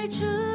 주리고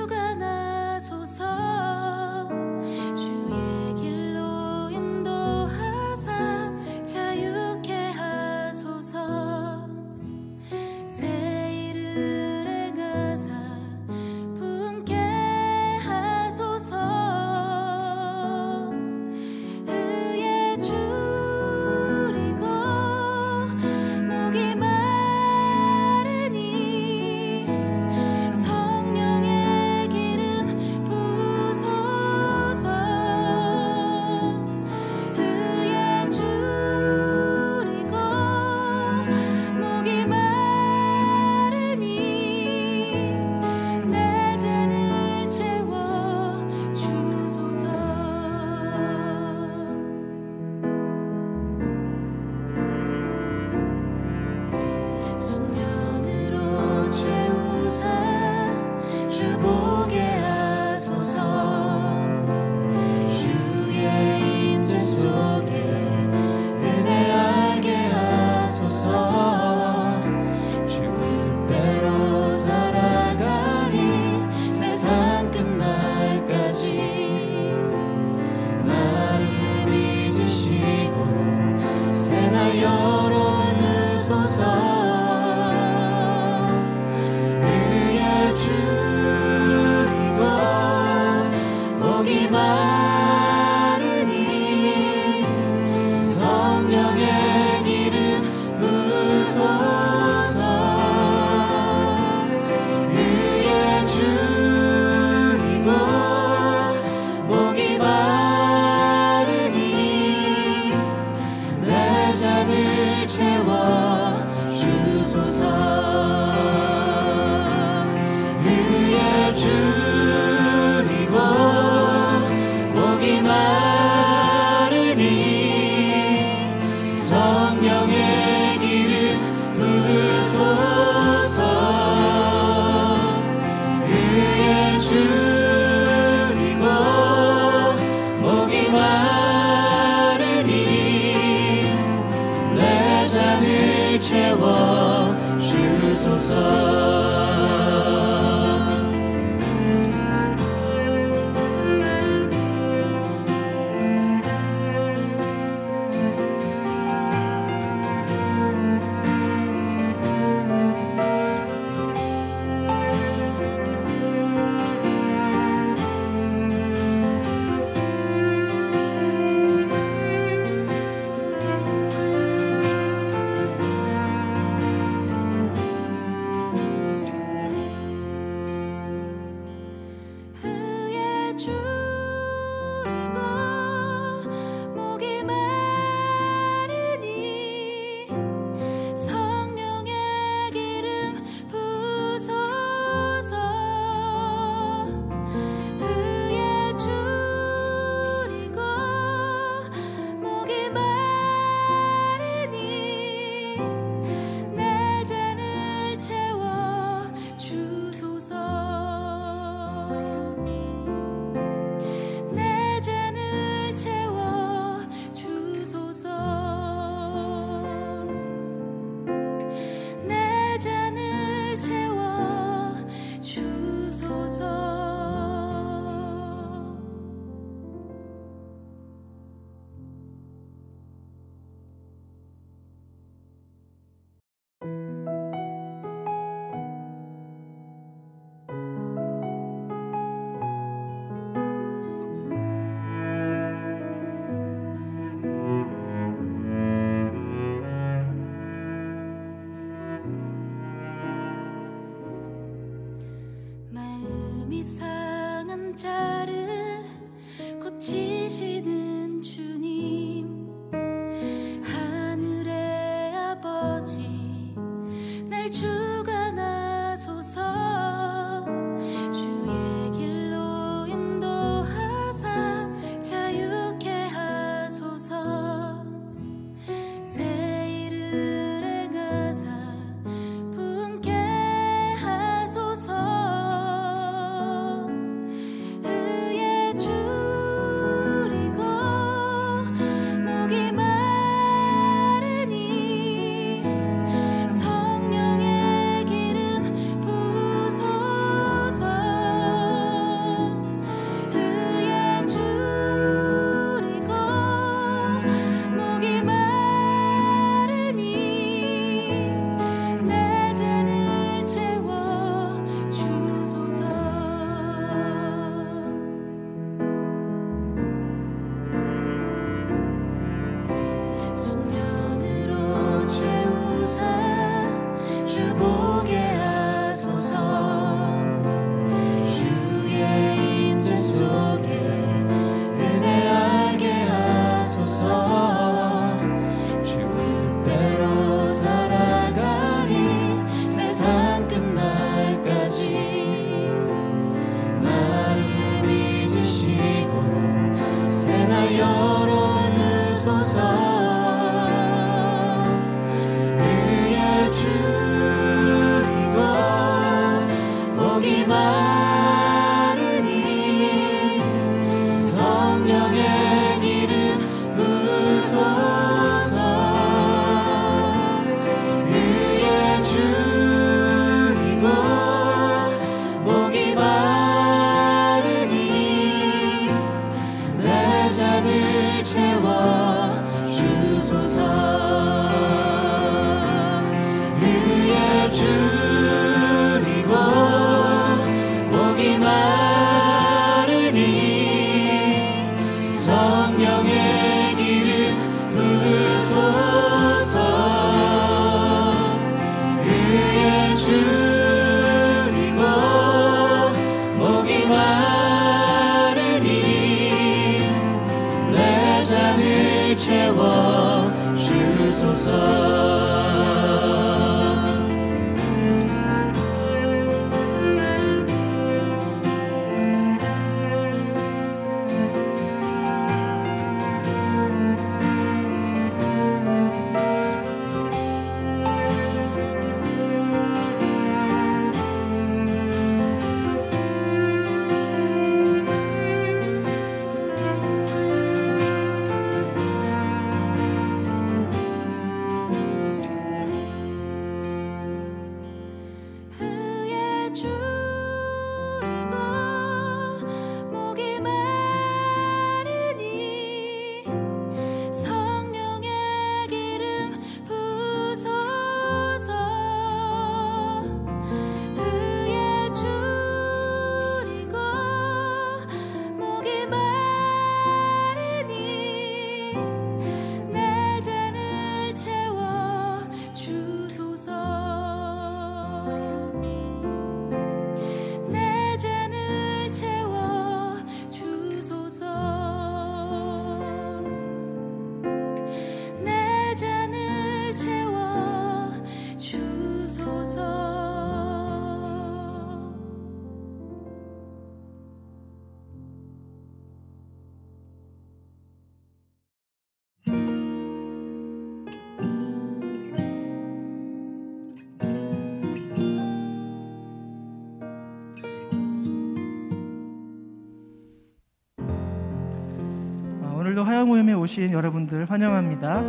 오늘도 화요 모임에 오신 여러분들 환영합니다.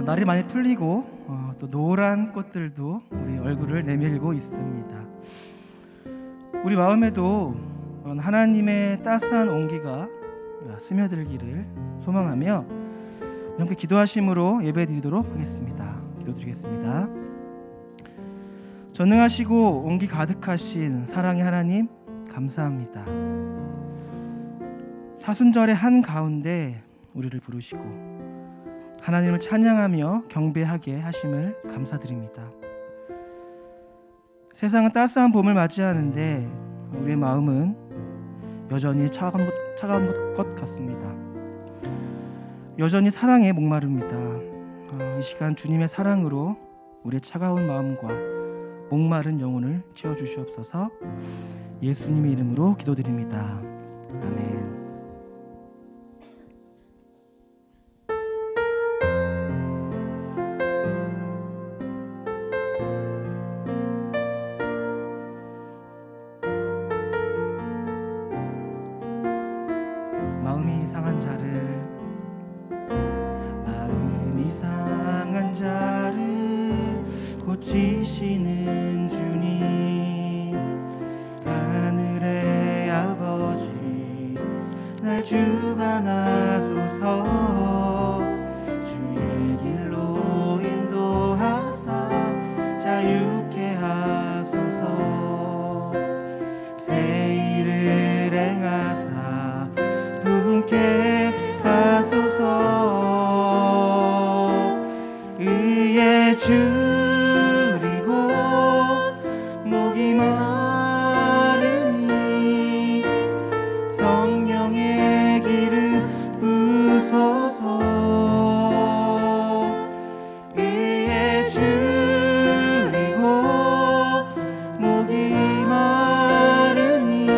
날이 많이 풀리고 또 노란 꽃들도 우리 얼굴을 내밀고 있습니다. 우리 마음에도 하나님의 따스한 온기가 스며들기를 소망하며 함께 기도하심으로 예배드리도록 하겠습니다. 기도드리겠습니다. 전능하시고 온기 가득하신 사랑의 하나님 감사합니다. 사순절의 한가운데 우리를 부르시고 하나님을 찬양하며 경배하게 하심을 감사드립니다. 세상은 따스한 봄을 맞이하는데 우리의 마음은 여전히 차가운 것 같습니다. 여전히 사랑에 목마릅니다. 이 시간 주님의 사랑으로 우리의 차가운 마음과 목마른 영혼을 채워주시옵소서. 예수님의 이름으로 기도드립니다. 아멘. 마음이 상한 자를 고치시는 주님, 하늘의 아버지 날 주관하소서. 주의 길로 인도하사 자유케 하소서. 새 일을 행하사 부흥케 하소서. 의에 줄이고 목이 마르니 성령의 기름 부소서. 의에 줄이고 목이 마르니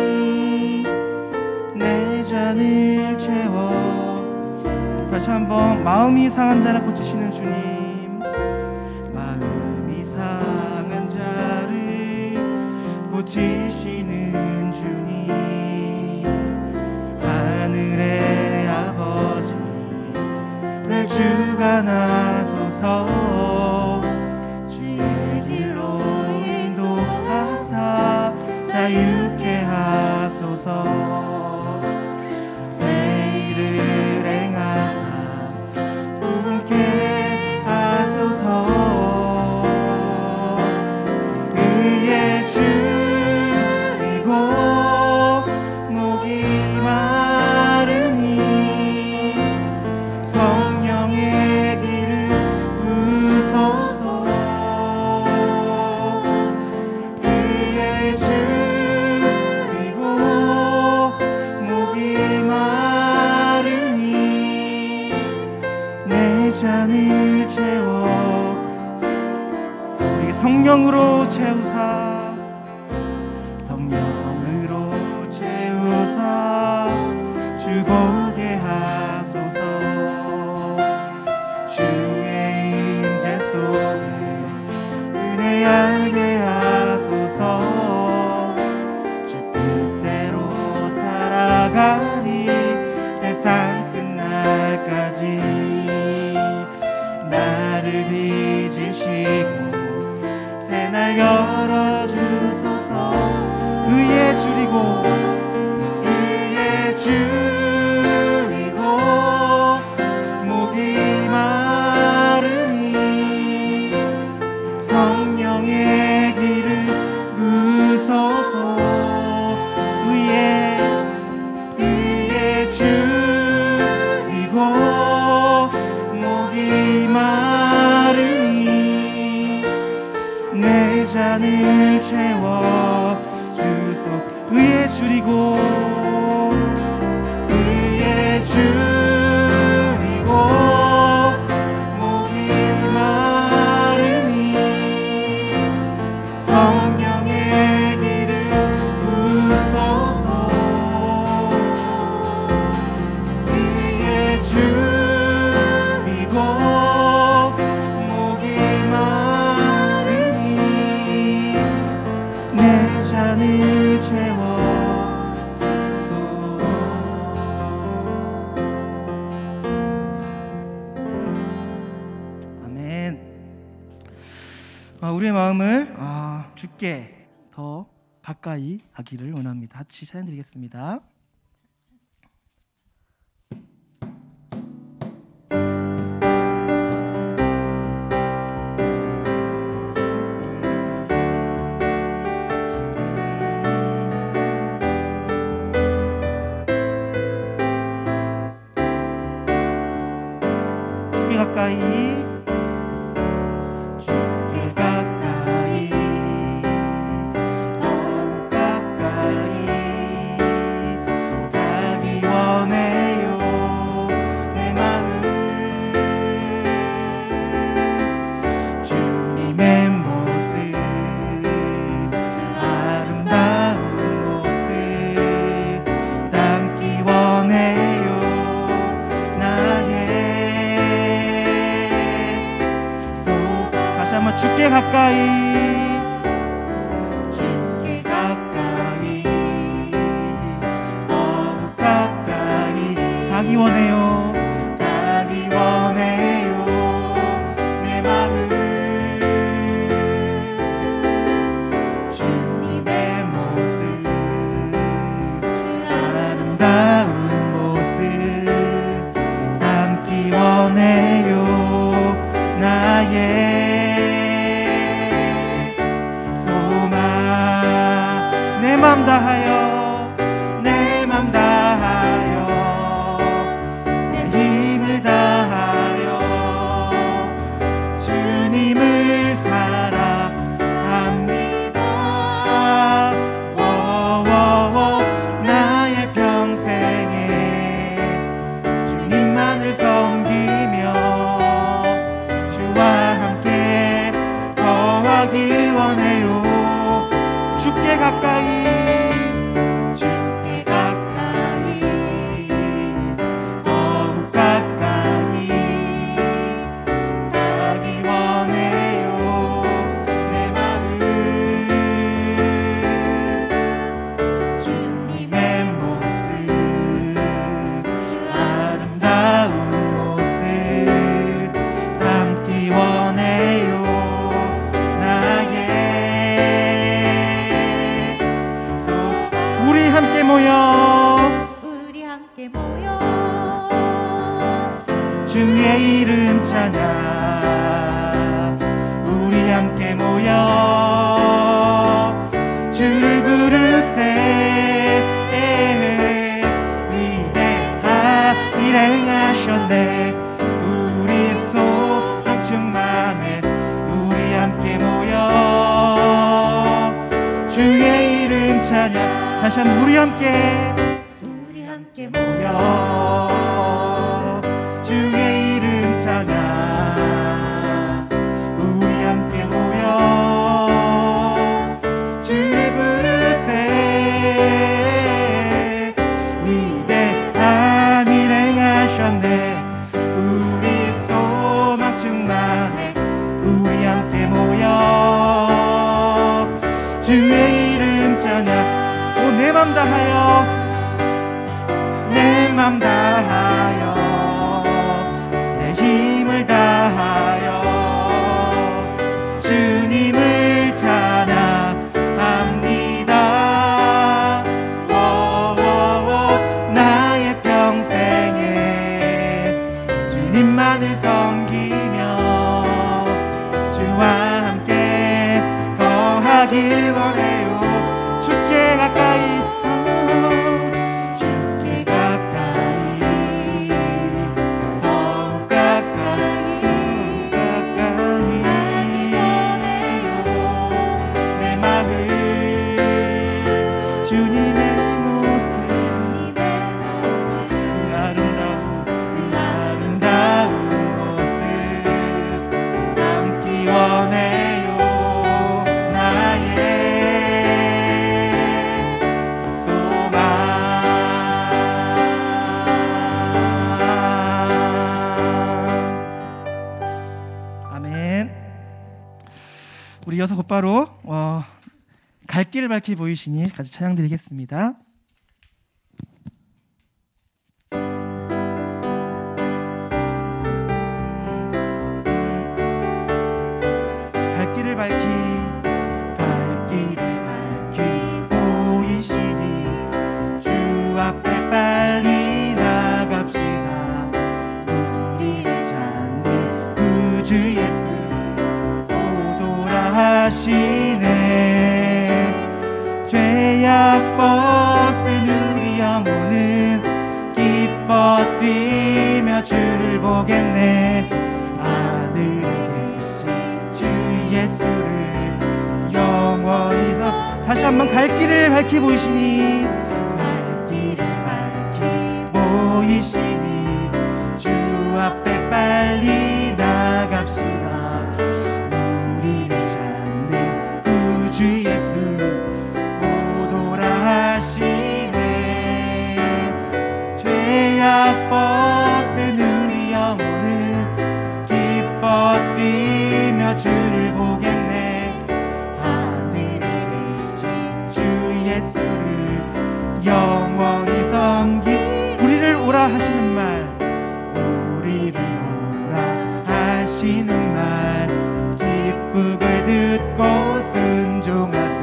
내 잔을 채워. 다시 한번 마음이 상한 자를 고치시는 주님, 마음이 상한 자를 고치시는 주님, 하늘의 아버지 날 주관하소서. 주의 길로 인도하사 자유케 하소서. 새 일을 행하사 부흥케 하소서. 의에 줄이고 목이 마르니 성령의 기름 성령으로 채우사 성령으로 채우사 주 보게 하소서. 주의 임재 속에 은혜 알게 하소서. 주 뜻대로 살아가리 세상 끝날까지. 나를 빚으시고 새날 열어주소서. 의에 줄이고 의에 줄이고 목이 마르니 성령의 길을 부소서. 의에 줄이고 목이 마르니 내 잔을 채워주소. 의에 줄이고 의에 줄이고 목이 마르니 성령의 길을 부소서. 의에 줄이고 목이 마르니 내 잔을 채워 우리의 마음을 주께 더 가까이 가기를 원합니다. 같이 찬양 드리겠습니다. 주께 가까이 주께 가까이 주께 가까이 더욱 가까이 가기 원해요. 가기 원해요. 내 마음 주님의 모습 아름다운 모습 담기 원해요. 나의 내 맘 다하여 내 맘 다하여 내 힘을 다하여 주님을 사랑합니다. 워워워 나의 평생에 주님만을 섬기며 주와 함께 거하길 원해요. 주께 가까이 주께 가까이 더욱 가까이 가기 원해요. 내 마음 주님의 모습 아름다운 모습 담기 원해요. 우리 함께 모여 주의 이름 찬양. 우리 함께 모여 주를 부르세. 위대한 일 행하셨네. 우리 소망 충만해. 우리 함께 모여 주의 이름 찬양. 다시 한번 우리 함께 모여 주의 이름 찬양. 우리 함께 모여 이름 찬양. 오, 내 맘 다하여, 내 맘 다하여, 내 힘을 다하여 주님을 찬양합니다. 나의 평생에 주님만을 섬기며 주와 함께 거하길 원해요. 주께 가까이, 주께 가까이, 더욱 가까이, 더욱 가까이 내 마음 주님의 모습, 그 아름다운 모습 남기 원해요. 나의 소망. 아멘. 우리 이어서 곧바로 갈 길을 밝히 보이시니 같이 찬양 드리겠습니다. 갈 길을 밝히 보이시니 주 앞에 빨리 나갑시다. 우리를 찾는 구주 예수 고도라하시네. 죄악 벗은 우리 영혼은 기뻐 뛰며 주를 보겠네. 하늘에 계신 주 예수를 영원히서. 다시 한번 갈 길을 밝히 보이시니, 갈 길을 밝히 보이시니 주 앞에 빨리 나갑시다. 우리를 찾는 구주 예수 고도라하시네. 죄악 벗은 우리 영혼은 기뻐 뛰며 주를 보겠네. 하늘에 계신 주 예수를 영원히 섬기. 우리를 오라 하시는 말, 우리를 오라 하시는 말 기쁘게 듣고 순종하세.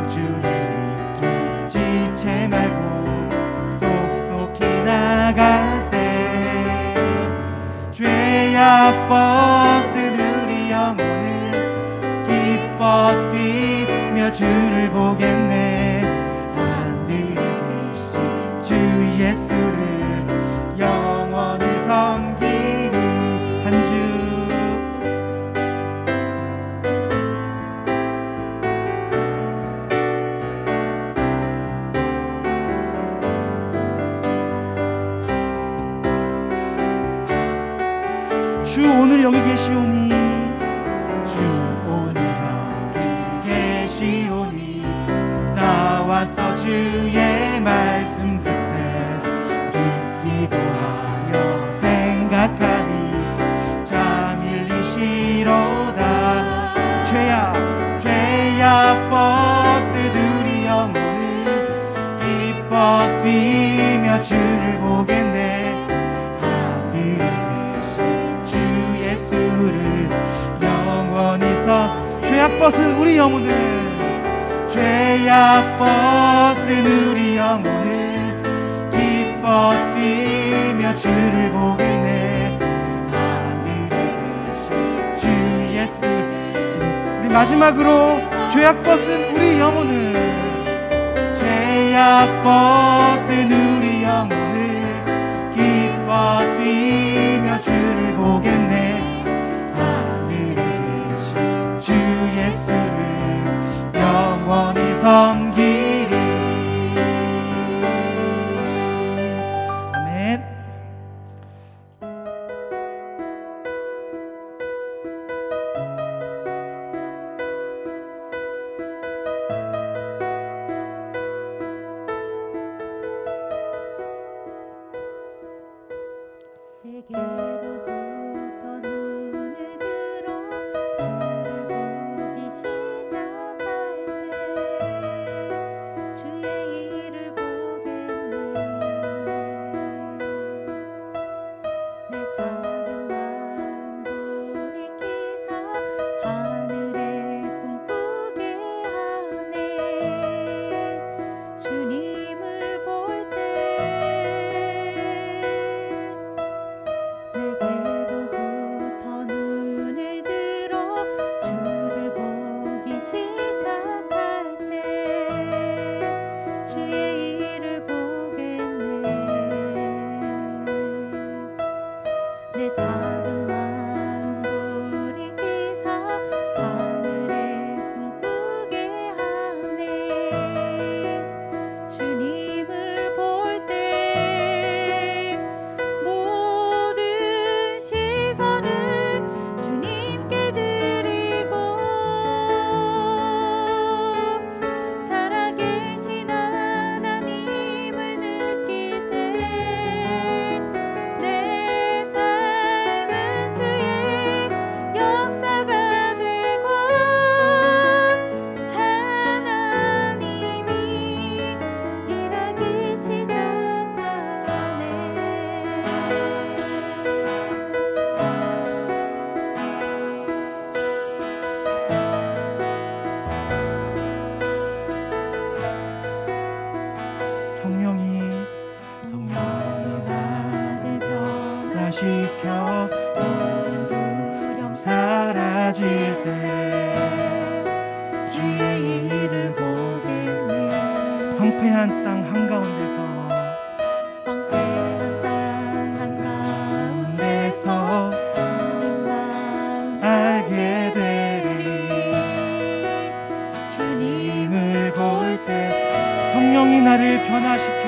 구주를 믿기 지체 말고 속속히 나가세. 죄악 벗은 우리 영혼은 기뻐 뛰며 주를 보겠네. 하늘에 계신 주 예수를 영원히 섬기리. 한 주 오늘 여기 계시오니, 주 오늘 여기 계시오니 나와서 주의 말씀 듣세. 듣기도 하며 생각하니 참 일리시로다. 죄악 벗은 우리 영혼은 기뻐 뛰며 주를 보겠네. 죄악 벗은 우리 영혼은, 죄악 벗은 우리 영혼은 기뻐 뛰며 주를 보겠네. 하늘에 계신 주 예수. 우리 마지막으로 죄악 벗은 우리 영혼은, 죄악 벗은 우리 영혼은 기뻐 뛰며 주를 보겠네. 주 예수를 영원히 섬기리. 아멘. 내게로부터 눈을 들어 주를 보기 시작할 때 황폐한 땅 한가운데서 알게 되리. 주님을 볼 때 성령이 나를 변화시켜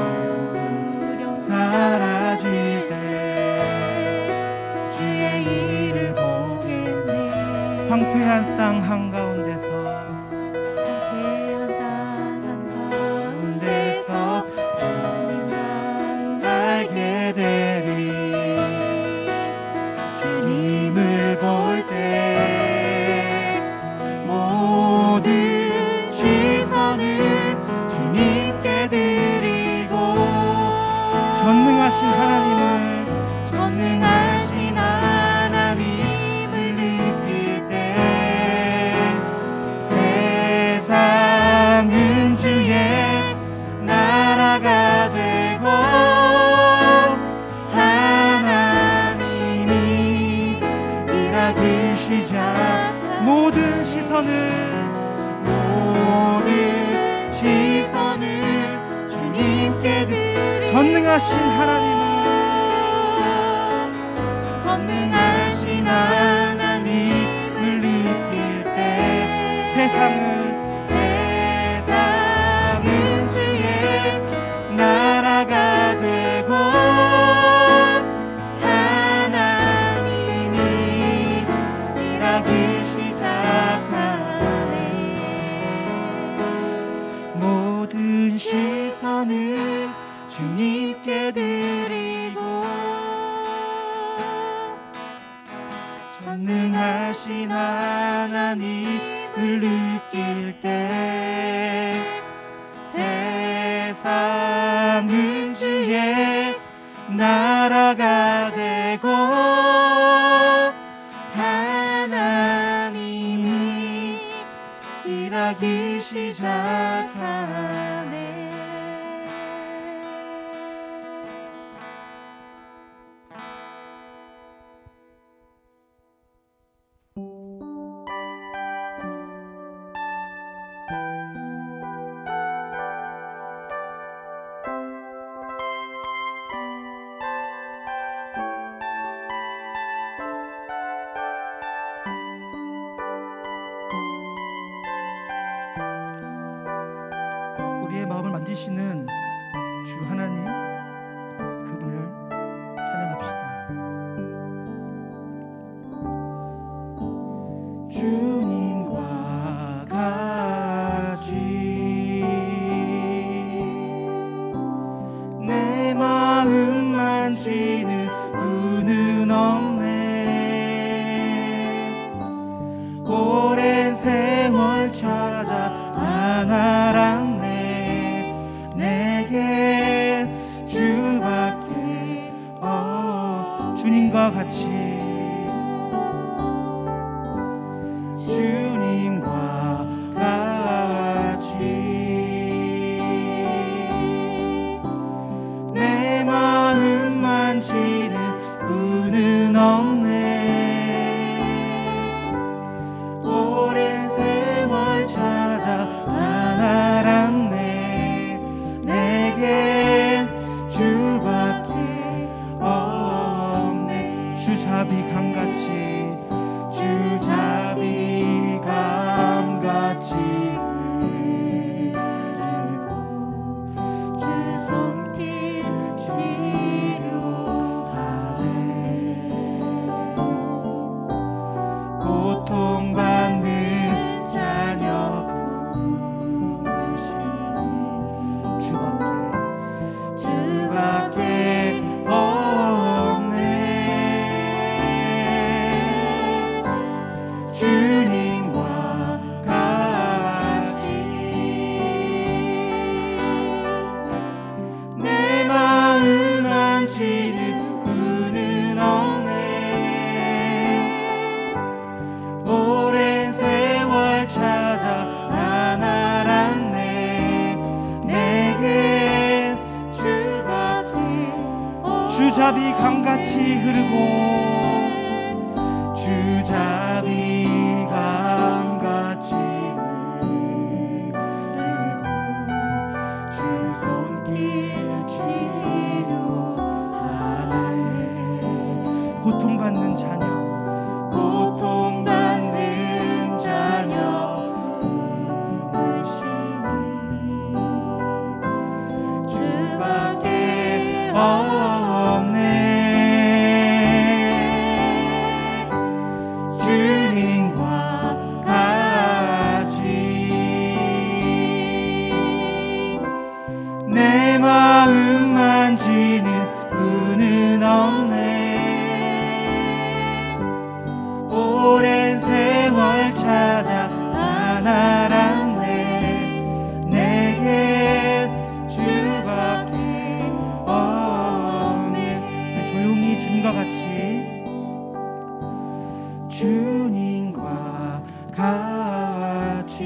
모든 사라질 때 주의 일을 보겠네. 황폐한 땅 한가운데서 주님만 알게 되리. 주님을 볼 때 모든 시선을 주님께 드리고 전능하신 하나님을 느낄 때 세상은 주의 나라가 되고 하나님이 일하기 시작. 모든 시선을 주님께 드리. 전능하신 하나님을 느낄 때 세상은 주의 나라가 되고 하나님이 일하기 시작하네. 모든 시선을 주님께 드리고 전능하신 하나님을 느낄 때 세상은 주의 나라가 되고 하나님이 일하기 시작하네. 우리의 마음을 만지시는 주 하나님, 그분을 찬양합시다. 주님과 같이 내 마음 만지는 분은 없네. 오랜 세월 찾아 안 알았네. 내게 주밖에 주님과 같이 내 마음 만지는 분은 없네. 오랜 세월 찾아 안 알았네. 내겐 주밖에 없네. 주잡이 감같이 주잡이 감같이 흐르고 주 손길 치료하네. 고통받는 자녀 부르시니 주밖에 없네. 주님과 같이 내 마음 만지는 분은 없네. 오랜 세월 찾아 안 알았네. 내겐 주밖에 주잡이 강같이 흐르고 주잡이가 주님과 같이 내 마음 만지는 분은 없네. 오랜 세월 찾아 난 알았네. 내겐 주밖에 없네. 조용히 주님과 같이 주님과 같이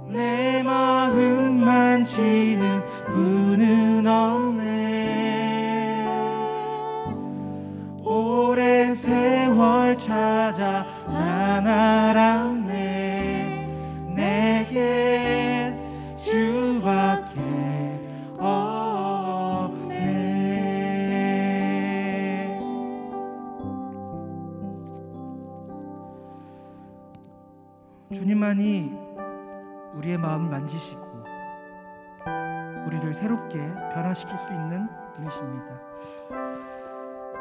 내 마음 만지는 분은 없네. 오랜 세월 찾아 난 알았네. 내겐 주밖에 없네. 주님만이 우리의 마음을 만지시고 우리를 새롭게 변화시킬 수 있는 분이십니다.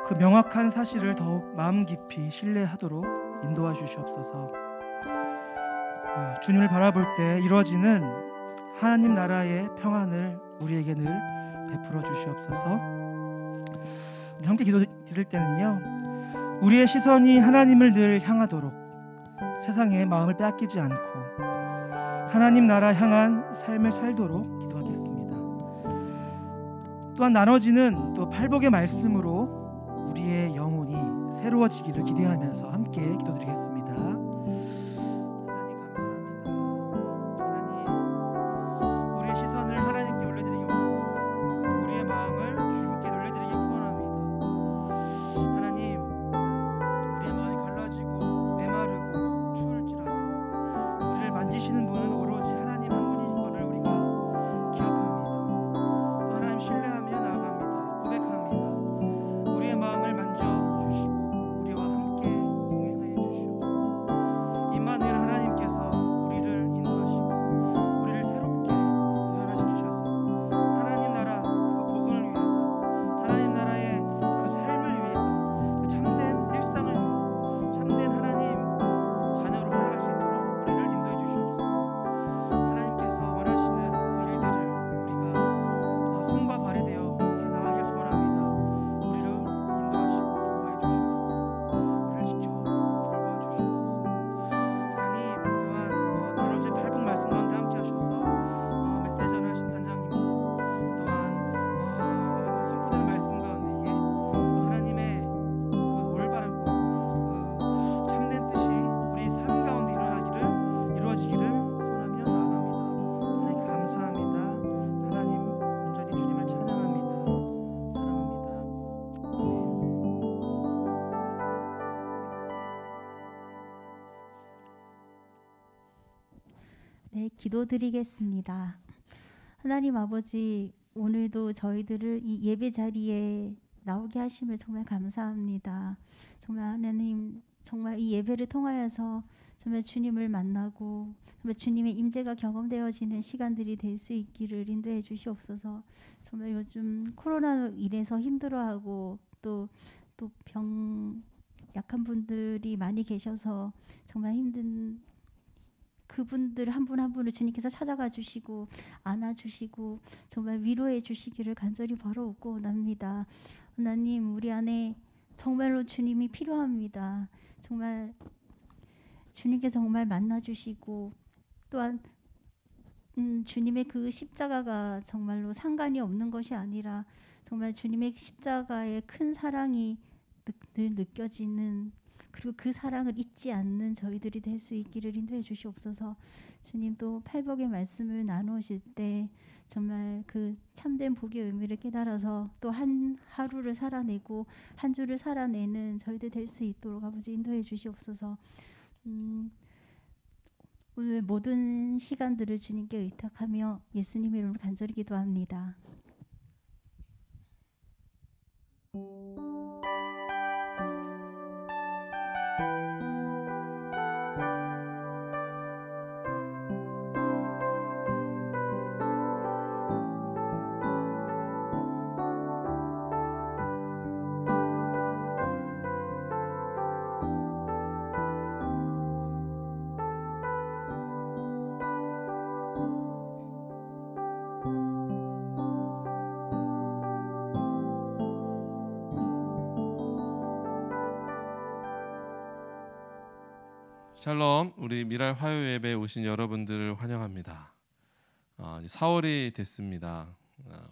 그 명확한 사실을 더욱 마음 깊이 신뢰하도록 인도하 주시옵소서. 주님을 바라볼 때 이루어지는 하나님 나라의 평안을 우리에게 늘 베풀어 주시옵소서. 우리 함께 기도 드릴 때는요, 우리의 시선이 하나님을 늘 향하도록 세상에 마음을 빼앗기지 않고 하나님 나라 향한 삶을 살도록 기도하겠습니다. 또한 나눠지는 또 팔복의 말씀으로 우리의 영혼이 새로워지기를 기대하면서 함께 기도드리겠습니다. 하나님 감사합니다. 하나님, 우리의 시선을 하나님께 올려드리기 원합니다. 우리의 마음을 주님께 올려드리기 소원합니다. 하나님, 우리의 마음이 갈라지고 메마르고 추울지라도 우리를 만지시는 분은 오로지 하나님 한 분이신 것을 우리가 기억합니다. 또 하나님 신뢰하며 나아갑니다. 고백합니다. 우리의 마음을 만져주시고 우리와 함께 동행하여 주시옵소서. 임마누엘 하나님께서 우리를 인도하시고 우리를 새롭게 변화시키셔서 하나님 나라 그 복음을 위해서, 하나님 나라의 그 삶을 위해서, 그 참된 일상을 위해서, 참된 하나님 자녀로 살아갈 수 있도록 우리를 인도해 주시옵소서. 하나님께서 원하시는 그 일들을 우리가 손과 발이 되어 나아가길 소원합니다. 우리를 인도하시고 보호해 주시옵소서. 우리를 지켜 돌봐 주시옵소서. 하나님, 또한 나눠진 팔복 말씀 가운데 함께 하셔서 메시지 전하신 단장님과 또한 선포되는 말씀 가운데에 하나님의 그 올바르고 참된 뜻이 우리 삶 가운데 이루어지기를 소원하며 나아갑니다. 하나님 감사합니다. 하나님 온전히 주님을 찬양합니다. 사랑합니다. 아멘. 네, 기도드리겠습니다. 하나님 아버지, 오늘도 저희들을 이 예배 자리에 나오게 하심을 정말 감사합니다. 정말 하나님, 정말 이 예배를 통하여서 정말 주님을 만나고 정말 주님의 임재가 경험되어지는 시간들이 될 수 있기를 인도해 주시옵소서. 정말 요즘 코로나로 인해서 힘들어하고 또 약한 분들이 많이 계셔서 정말 힘든 그분들 한 분 한 분을 주님께서 찾아가 주시고 안아주시고 정말 위로해 주시기를 간절히 바라옵고 원합니다. 하나님, 우리 안에 정말로 주님이 필요합니다. 정말 주님께 정말 만나주시고 또한 주님의 그 십자가가 정말로 상관이 없는 것이 아니라 정말 주님의 십자가의 큰 사랑이 늘 느껴지는, 그리고 그 사랑을 잊지 않는 저희들이 될 수 있기를 인도해 주시옵소서. 주님도 팔복의 말씀을 나누실 때 정말 그 참된 복의 의미를 깨달아서 또 한 하루를 살아내고 한 주를 살아내는 저희들 될 수 있도록 아버지 인도해 주시옵소서. 오늘 모든 시간들을 주님께 의탁하며 예수님의 이름으로 간절히 기도합니다. 샬롬, 우리 미랄 화요 예배에 오신 여러분들을 환영합니다. 4월이 됐습니다.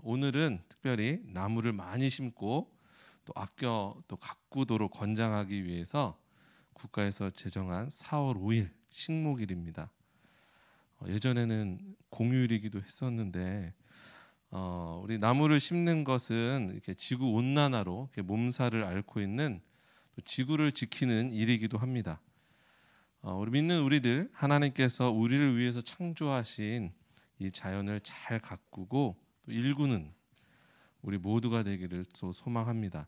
오늘은 특별히 나무를 많이 심고 또 아껴 또 가꾸도록 권장하기 위해서 국가에서 제정한 4월 5일 식목일입니다. 예전에는 공휴일이기도 했었는데 우리 나무를 심는 것은 이렇게 지구 온난화로 이렇게 몸살을 앓고 있는 또 지구를 지키는 일이기도 합니다. 우리 믿는 우리들 하나님께서 우리를 위해서 창조하신 이 자연을 잘 가꾸고 또 일구는 우리 모두가 되기를 또 소망합니다.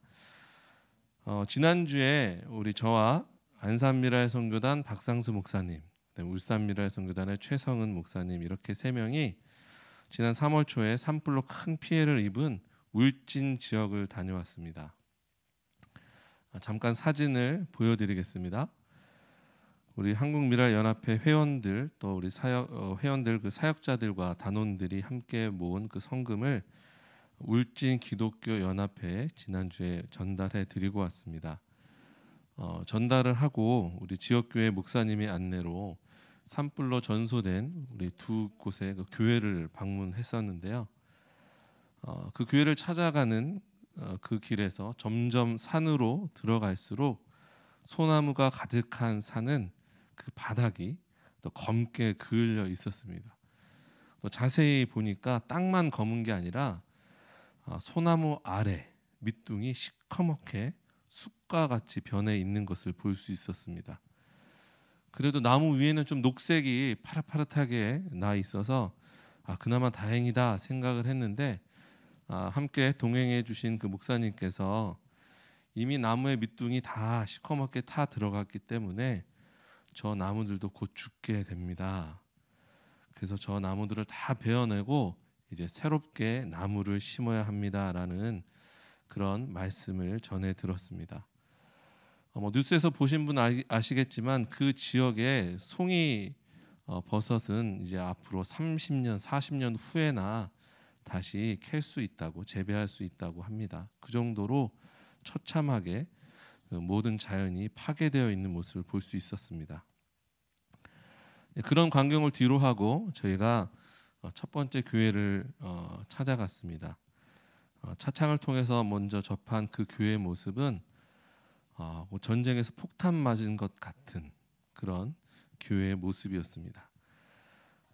지난주에 우리 저와 안산미랄 선교단 박상수 목사님, 울산미랄 선교단의 최성은 목사님 이렇게 세 명이 지난 3월 초에 산불로 큰 피해를 입은 울진 지역을 다녀왔습니다. 잠깐 사진을 보여드리겠습니다. 우리 한국미랄연합회 회원들 또 우리 회원들 그 사역자들과 단원들이 함께 모은 그 성금을 울진 기독교 연합회에 지난주에 전달해 드리고 왔습니다. 전달을 하고 우리 지역교회 목사님의 안내로 산불로 전소된 우리 두 곳의 그 교회를 방문했었는데요. 그 교회를 찾아가는 그 길에서 점점 산으로 들어갈수록 소나무가 가득한 산은 그 바닥이 또 검게 그을려 있었습니다. 또 자세히 보니까 땅만 검은 게 아니라 소나무 아래 밑둥이 시커멓게 숯과 같이 변해 있는 것을 볼 수 있었습니다. 그래도 나무 위에는 좀 녹색이 파릇파릇하게 나 있어서 그나마 다행이다 생각을 했는데 함께 동행해 주신 그 목사님께서 이미 나무의 밑둥이 다 시커멓게 타 들어갔기 때문에 저 나무들도 곧 죽게 됩니다. 그래서 저 나무들을 다 베어내고 이제 새롭게 나무를 심어야 합니다라는 그런 말씀을 전해 들었습니다. 뉴스에서 보신 분 아시겠지만 그 지역의 송이 버섯은 이제 앞으로 30년, 40년 후에나 다시 캘 수 있다고 재배할 수 있다고 합니다. 그 정도로 처참하게 모든 자연이 파괴되어 있는 모습을 볼 수 있었습니다. 그런 광경을 뒤로 하고 저희가 첫 번째 교회를 찾아갔습니다. 차창을 통해서 먼저 접한 그 교회의 모습은 전쟁에서 폭탄 맞은 것 같은 그런 교회의 모습이었습니다.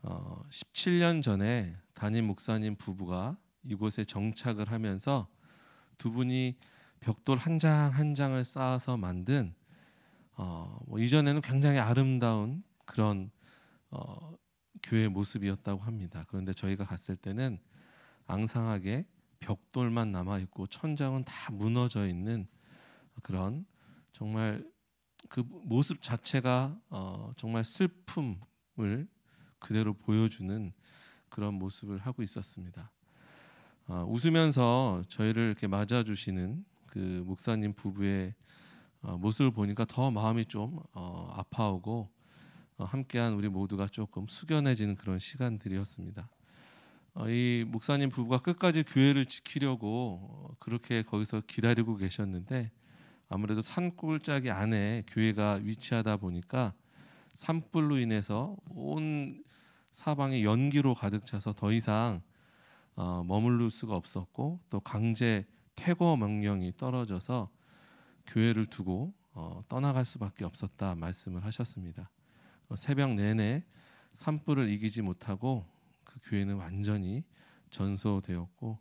17년 전에 담임 목사님 부부가 이곳에 정착을 하면서 두 분이 벽돌 한 장 한 장을 쌓아서 만든 이전에는 굉장히 아름다운 그런 교회의 모습이었다고 합니다. 그런데 저희가 갔을 때는 앙상하게 벽돌만 남아 있고 천장은 다 무너져 있는 그런 정말 그 모습 자체가 정말 슬픔을 그대로 보여주는 그런 모습을 하고 있었습니다. 웃으면서 저희를 이렇게 맞아주시는 그 목사님 부부의 모습을 보니까 더 마음이 좀 아파오고 함께한 우리 모두가 조금 숙연해지는 그런 시간들이었습니다. 이 목사님 부부가 끝까지 교회를 지키려고 그렇게 거기서 기다리고 계셨는데 아무래도 산골짜기 안에 교회가 위치하다 보니까 산불로 인해서 온 사방에 연기로 가득 차서 더 이상 머무를 수가 없었고 또 강제 퇴거 명령이 떨어져서 교회를 두고 떠나갈 수밖에 없었다 말씀을 하셨습니다. 새벽 내내 산불을 이기지 못하고 그 교회는 완전히 전소되었고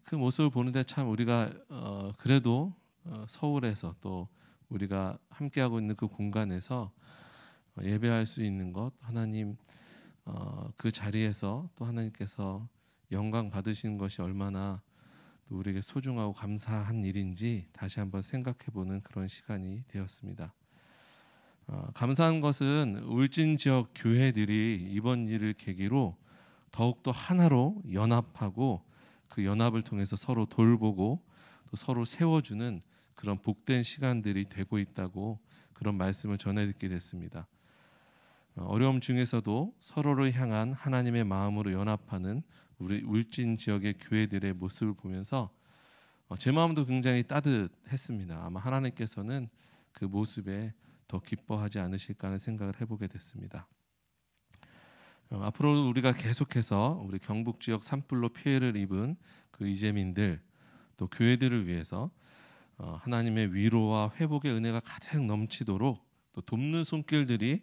그 모습을 보는데 참 우리가 그래도 서울에서 또 우리가 함께하고 있는 그 공간에서 예배할 수 있는 것 하나님 그 자리에서 또 하나님께서 영광 받으시는 것이 얼마나 또 우리에게 소중하고 감사한 일인지 다시 한번 생각해보는 그런 시간이 되었습니다. 감사한 것은 울진 지역 교회들이 이번 일을 계기로 더욱더 하나로 연합하고 그 연합을 통해서 서로 돌보고 또 서로 세워주는 그런 복된 시간들이 되고 있다고 그런 말씀을 전해 듣게 됐습니다. 어려움 중에서도 서로를 향한 하나님의 마음으로 연합하는 우리 울진 지역의 교회들의 모습을 보면서 제 마음도 굉장히 따뜻했습니다. 아마 하나님께서는 그 모습에 더 기뻐하지 않으실까 하는 생각을 해보게 됐습니다. 앞으로 우리가 계속해서 우리 경북 지역 산불로 피해를 입은 그 이재민들 또 교회들을 위해서 하나님의 위로와 회복의 은혜가 가득 넘치도록 또 돕는 손길들이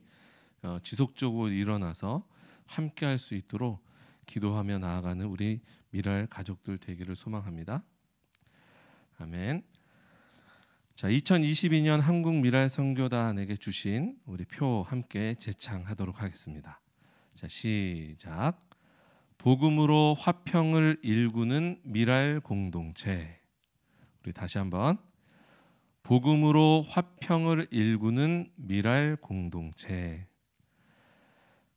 지속적으로 일어나서 함께할 수 있도록 기도하며 나아가는 우리 미랄 가족들 되기를 소망합니다. 아멘. 자, 2022년 한국 미랄 선교단에게 주신 우리 표 함께 제창하도록 하겠습니다. 자, 시작. 복음으로 화평을 일구는 미랄 공동체. 우리 다시 한번. 복음으로 화평을 일구는 미랄 공동체.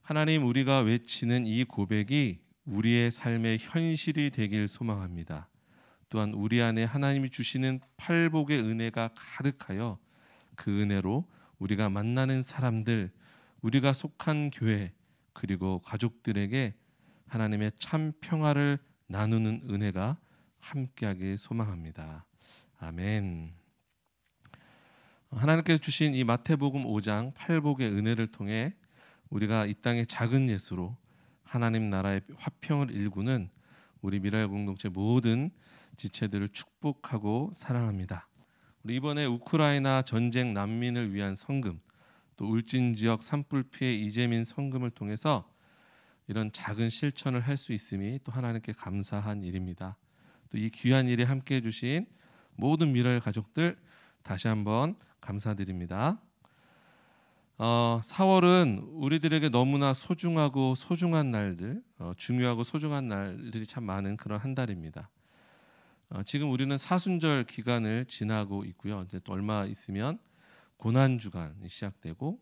하나님, 우리가 외치는 이 고백이 우리의 삶의 현실이 되길 소망합니다. 또한 우리 안에 하나님이 주시는 팔복의 은혜가 가득하여 그 은혜로 우리가 만나는 사람들, 우리가 속한 교회 그리고 가족들에게 하나님의 참 평화를 나누는 은혜가 함께하길 소망합니다. 아멘. 하나님께서 주신 이 마태복음 5장 팔복의 은혜를 통해 우리가 이 땅의 작은 예수로 하나님 나라의 화평을 일구는 우리 미랄 공동체 모든 지체들을 축복하고 사랑합니다. 우리 이번에 우크라이나 전쟁 난민을 위한 성금, 또 울진 지역 산불 피해 이재민 성금을 통해서 이런 작은 실천을 할 수 있음이 또 하나님께 감사한 일입니다. 또 이 귀한 일에 함께해 주신 모든 미랄 가족들 다시 한번 감사드립니다. 4월은 우리들에게 너무나 소중하고 소중한 날들, 중요하고 소중한 날들이 참 많은 그런 한 달입니다. 지금 우리는 사순절 기간을 지나고 있고요. 이제 또 얼마 있으면 고난 주간이 시작되고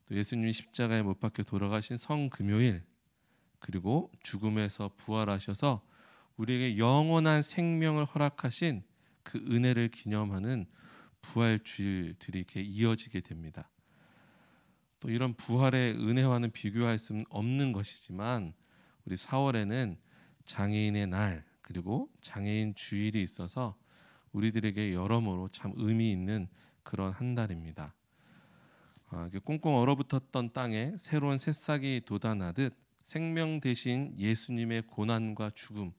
또 예수님이 십자가에 못 박혀 돌아가신 성금요일 그리고 죽음에서 부활하셔서 우리에게 영원한 생명을 허락하신 그 은혜를 기념하는 부활 주일들이 이렇게 이어지게 됩니다. 또 이런 부활의 은혜와는 비교할 수 없는 것이지만 우리 4월에는 장애인의 날 그리고 장애인 주일이 있어서 우리들에게 여러모로 참 의미 있는 그런 한 달입니다. 꽁꽁 얼어붙었던 땅에 새로운 새싹이 돋아나듯 생명 대신 예수님의 고난과 죽음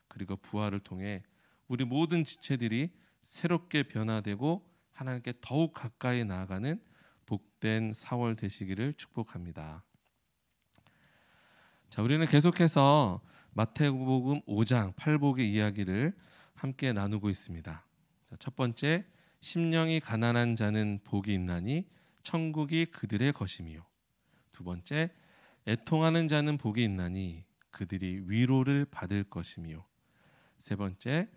그리고 부활을 통해 우리 모든 지체들이 새롭게 변화되고 하나님께 더욱 가까이 나아가는 복된 4월 되시기를 축복합니다. 자, 우리는 계속해서 마태복음 5장 8복의 이야기를 함께 나누고 있습니다. 자, 첫 번째, 심령이 가난한 자는 복이 있나니 천국이 그들의 것이며, 두 번째, 애통하는 자는 복이 있나니 그들이 위로를 받을 것이며, 세 번째,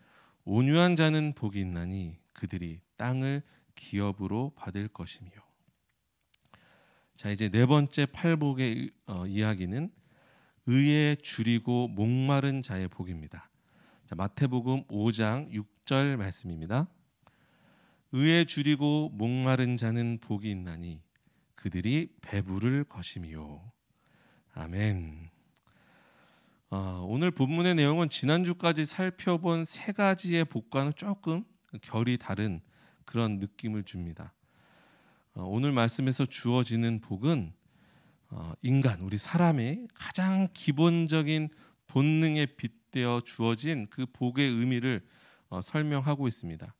온유한 자는 복이 있나니 그들이 땅을 기업으로 받을 것이며. 자, 이제 네 번째 팔복의 이야기는 의에 줄이고 목마른 자의 복입니다. 자, 마태복음 5장 6절 말씀입니다. 의에 줄이고 목마른 자는 복이 있나니 그들이 배부를 것이며. 아멘. 오늘 본문의 내용은 지난주까지 살펴본 세 가지의 복과는 조금 결이 다른 그런 느낌을 줍니다. 오늘 말씀에서 주어지는 복은 인간, 우리 사람의 가장 기본적인 본능에 빗대어 주어진 그 복의 의미를 설명하고 있습니다.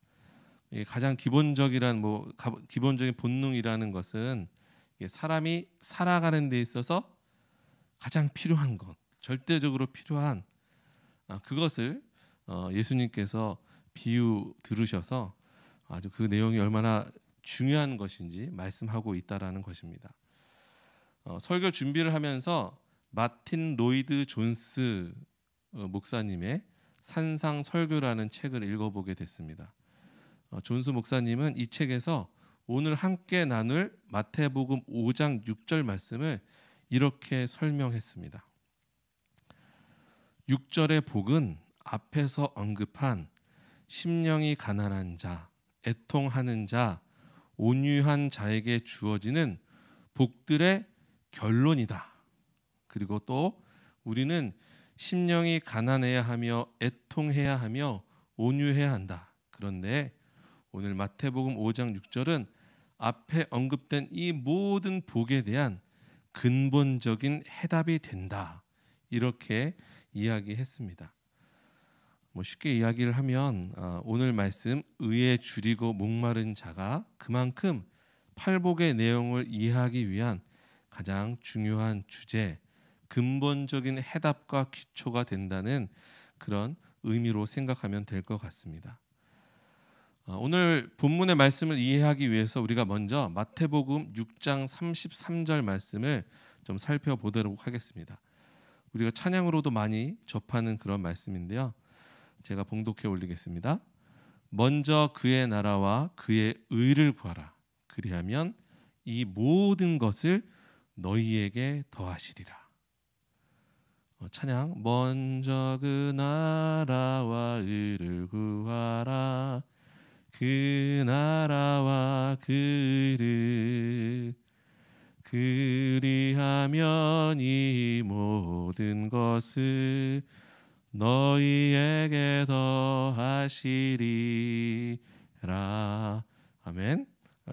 가장 기본적인 본능이라는 것은 사람이 살아가는 데 있어서 가장 필요한 것, 절대적으로 필요한 그것을 예수님께서 비유 들으셔서 아주 그 내용이 얼마나 중요한 것인지 말씀하고 있다라는 것입니다. 설교 준비를 하면서 마틴 로이드 존스 목사님의 산상 설교라는 책을 읽어보게 됐습니다. 존스 목사님은 이 책에서 오늘 함께 나눌 마태복음 5장 6절 말씀을 이렇게 설명했습니다. 6절의 복은 앞에서 언급한 심령이 가난한 자, 애통하는 자, 온유한 자에게 주어지는 복들의 결론이다. 그리고 또 우리는 심령이 가난해야 하며 애통해야 하며 온유해야 한다. 그런데 오늘 마태복음 5장 6절은 앞에 언급된 이 모든 복에 대한 근본적인 해답이 된다. 이렇게 이야기했습니다. 쉽게 이야기를 하면 오늘 말씀 의에 줄이고 목마른 자가 그만큼 팔복의 내용을 이해하기 위한 가장 중요한 주제, 근본적인 해답과 기초가 된다는 그런 의미로 생각하면 될 것 같습니다. 오늘 본문의 말씀을 이해하기 위해서 우리가 먼저 마태복음 6장 33절 말씀을 좀 살펴보도록 하겠습니다. 우리가 찬양으로도 많이 접하는 그런 말씀인데요. 제가 봉독해 올리겠습니다. 먼저 그의 나라와 그의 의를 구하라. 그리하면 이 모든 것을 너희에게 더하시리라. 찬양. 먼저 그 나라와 의를 구하라. 그 나라와 그 의를 그리하면 이 모든 것을 너희에게 더하시리라. 아멘.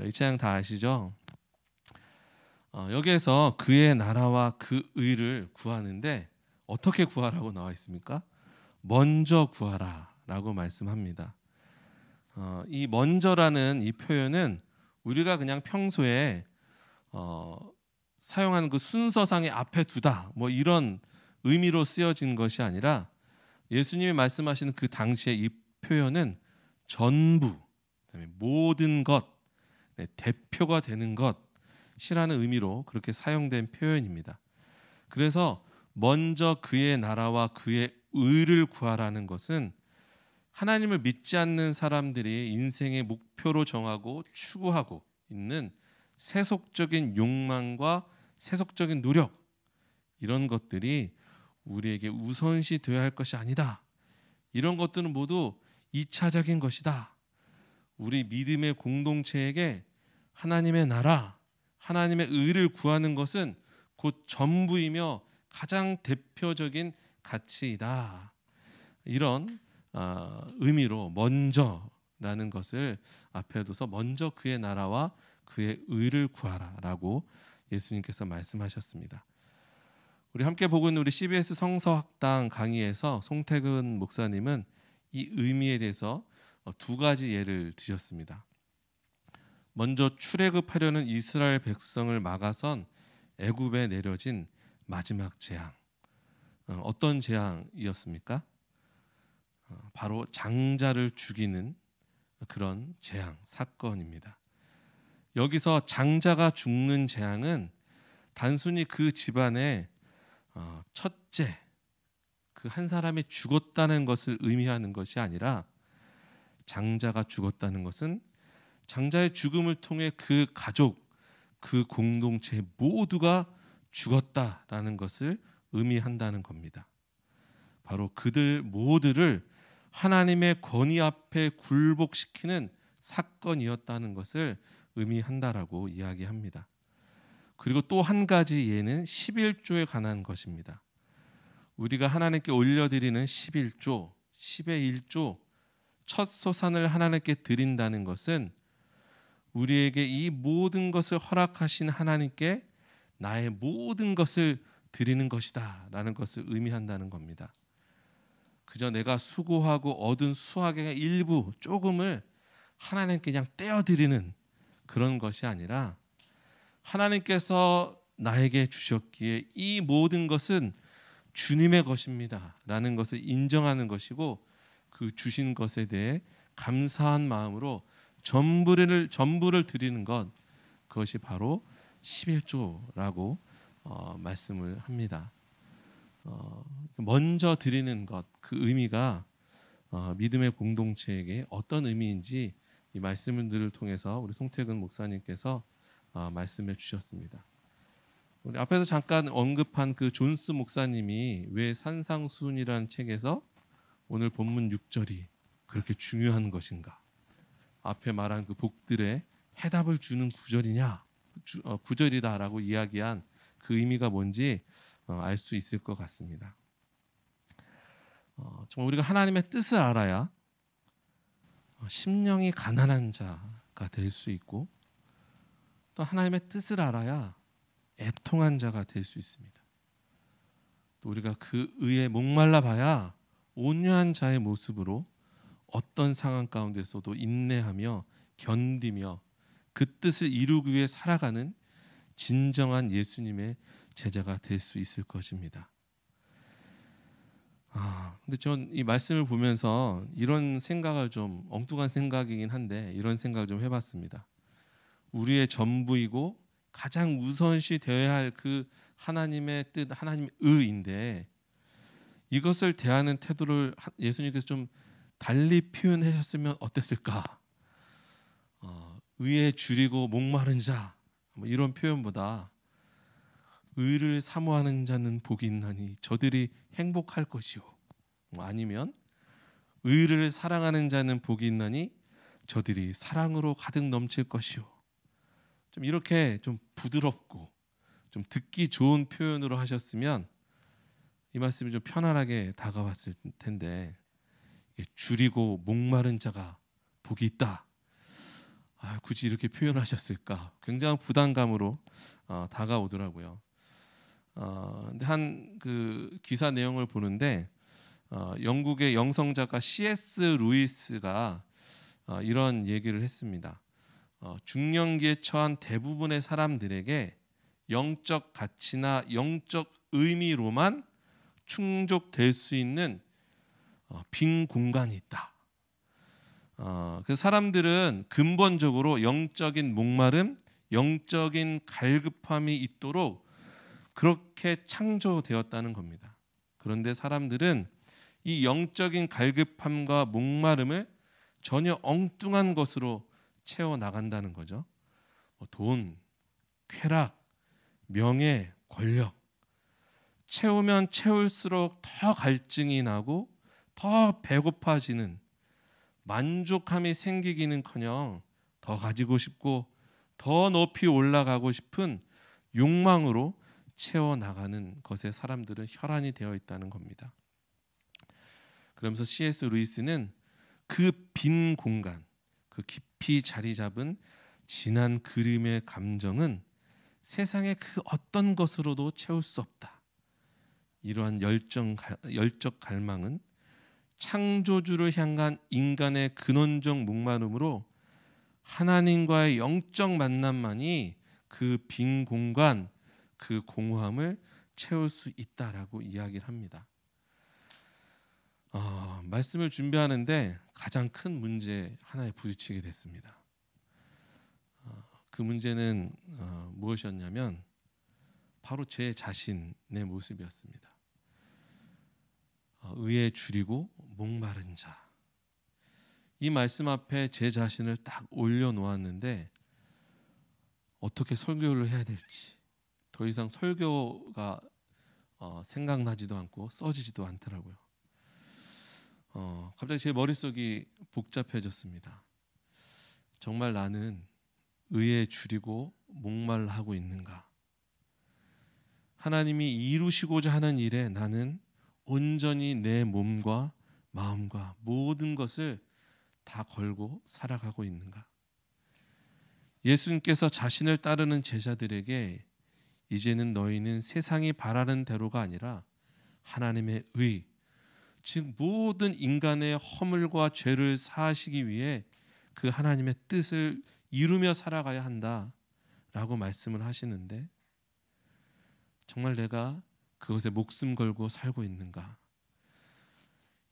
이 찬양 다 아시죠? 여기에서 그의 나라와 그 의를 구하는데 어떻게 구하라고 나와 있습니까? 먼저 구하라 라고 말씀합니다. 이 먼저라는 이 표현은 우리가 그냥 평소에 사용하는 그 순서상의 앞에 두다 이런 의미로 쓰여진 것이 아니라 예수님이 말씀하시는 그 당시에 이 표현은 전부, 모든 것, 대표가 되는 것이라는 의미로 그렇게 사용된 표현입니다. 그래서 먼저 그의 나라와 그의 의를 구하라는 것은 하나님을 믿지 않는 사람들이 인생의 목표로 정하고 추구하고 있는 세속적인 욕망과 세속적인 노력, 이런 것들이 우리에게 우선시 되어야 할 것이 아니다. 이런 것들은 모두 2차적인 것이다. 우리 믿음의 공동체에게 하나님의 나라, 하나님의 의를 구하는 것은 곧 전부이며 가장 대표적인 가치이다. 이런 의미로 먼저라는 것을 앞에 둬서 먼저 그의 나라와 그의 의를 구하라라고 예수님께서 말씀하셨습니다. 우리 함께 보고 있는 우리 CBS 성서학당 강의에서 송태근 목사님은 이 의미에 대해서 두 가지 예를 드셨습니다. 먼저 출애굽하려는 이스라엘 백성을 막아선 애굽에 내려진 마지막 재앙. 어떤 재앙이었습니까? 바로 장자를 죽이는 그런 재앙, 사건입니다. 여기서 장자가 죽는 재앙은 단순히 그 집안의 첫째, 그 한 사람이 죽었다는 것을 의미하는 것이 아니라 장자가 죽었다는 것은 장자의 죽음을 통해 그 가족, 그 공동체 모두가 죽었다라는 것을 의미한다는 겁니다. 바로 그들 모두를 하나님의 권위 앞에 굴복시키는 사건이었다는 것을 의미한다라고 이야기합니다. 그리고 또 한 가지 예는 11조에 관한 것입니다. 우리가 하나님께 올려드리는 11조, 10의 1조, 첫 소산을 하나님께 드린다는 것은 우리에게 이 모든 것을 허락하신 하나님께 나의 모든 것을 드리는 것이다 라는 것을 의미한다는 겁니다. 그저 내가 수고하고 얻은 수확의 일부 조금을 하나님께 그냥 떼어드리는 그런 것이 아니라 하나님께서 나에게 주셨기에 이 모든 것은 주님의 것입니다 라는 것을 인정하는 것이고, 그 주신 것에 대해 감사한 마음으로 전부를 드리는 것, 그것이 바로 11조라고 말씀을 합니다. 먼저 드리는 것, 그 의미가 믿음의 공동체에게 어떤 의미인지 이 말씀들을 통해서 우리 송태근 목사님께서 말씀해 주셨습니다. 우리 앞에서 잠깐 언급한 그 존스 목사님이 왜 산상수훈이라는 책에서 오늘 본문 6절이 그렇게 중요한 것인가, 앞에 말한 그 복들의 해답을 주는 구절이다라고 이야기한 그 의미가 뭔지 알 수 있을 것 같습니다. 정말 우리가 하나님의 뜻을 알아야 심령이 가난한 자가 될 수 있고, 또 하나님의 뜻을 알아야 애통한 자가 될 수 있습니다. 또 우리가 그 의에 목말라 봐야 온유한 자의 모습으로 어떤 상황 가운데서도 인내하며 견디며 그 뜻을 이루기 위해 살아가는 진정한 예수님의 제자가 될 수 있을 것입니다. 근데 전 이 말씀을 보면서 이런 생각을, 좀 엉뚱한 생각이긴 한데 이런 생각을 좀 해봤습니다. 우리의 전부이고 가장 우선시 되어야 할 그 하나님의 뜻, 하나님의 의인데 이것을 대하는 태도를 예수님께서 좀 달리 표현하셨으면 어땠을까? 의에 줄이고 목마른 자, 뭐 이런 표현보다 의를 사모하는 자는 복이 있나니 저들이 행복할 것이요, 뭐 아니면 의를 사랑하는 자는 복이 있나니 저들이 사랑으로 가득 넘칠 것이요, 좀 이렇게 좀 부드럽고 좀 듣기 좋은 표현으로 하셨으면 이 말씀이 좀 편안하게 다가왔을 텐데, 줄이고 목마른 자가 복이 있다, 굳이 이렇게 표현하셨을까? 굉장한 부담감으로 다가오더라고요. 근데 한 그 기사 내용을 보는데 영국의 영성작가 C.S. 루이스가 이런 얘기를 했습니다. 중년기에 처한 대부분의 사람들에게 영적 가치나 영적 의미로만 충족될 수 있는 빈 공간이 있다. 그 사람들은 근본적으로 영적인 목마름, 영적인 갈급함이 있도록 그렇게 창조되었다는 겁니다. 그런데 사람들은 이 영적인 갈급함과 목마름을 전혀 엉뚱한 것으로 채워 나간다는 거죠. 돈, 쾌락, 명예, 권력. 채우면 채울수록 더 갈증이 나고 더 배고파지는, 만족함이 생기기는커녕 더 가지고 싶고 더 높이 올라가고 싶은 욕망으로 채워나가는 것에 사람들은 혈안이 되어 있다는 겁니다. 그러면서 C.S. 루이스는 그 빈 공간, 그 깊이 자리 잡은 진한 그림의 감정은 세상의 그 어떤 것으로도 채울 수 없다. 이러한 열적 갈망은 창조주를 향한 인간의 근원적 목마름으로 하나님과의 영적 만남만이 그 빈 공간, 그 공허함을 채울 수 있다라고 이야기를 합니다. 말씀을 준비하는데 가장 큰 문제 하나에 부딪히게 됐습니다. 그 문제는 무엇이었냐면 바로 제 자신의 모습이었습니다. 의에 줄이고 목마른 자. 이 말씀 앞에 제 자신을 딱 올려놓았는데 어떻게 설교를 해야 될지, 더 이상 설교가 생각나지도 않고 써지지도 않더라고요. 갑자기 제 머릿속이 복잡해졌습니다. 정말 나는 의에 줄이고 목말라 하고 있는가? 하나님이 이루시고자 하는 일에 나는 온전히 내 몸과 마음과 모든 것을 다 걸고 살아가고 있는가? 예수님께서 자신을 따르는 제자들에게 이제는 너희는 세상이 바라는 대로가 아니라 하나님의 의, 즉 모든 인간의 허물과 죄를 사하시기 위해 그 하나님의 뜻을 이루며 살아가야 한다라고 말씀을 하시는데, 정말 내가 그것에 목숨 걸고 살고 있는가?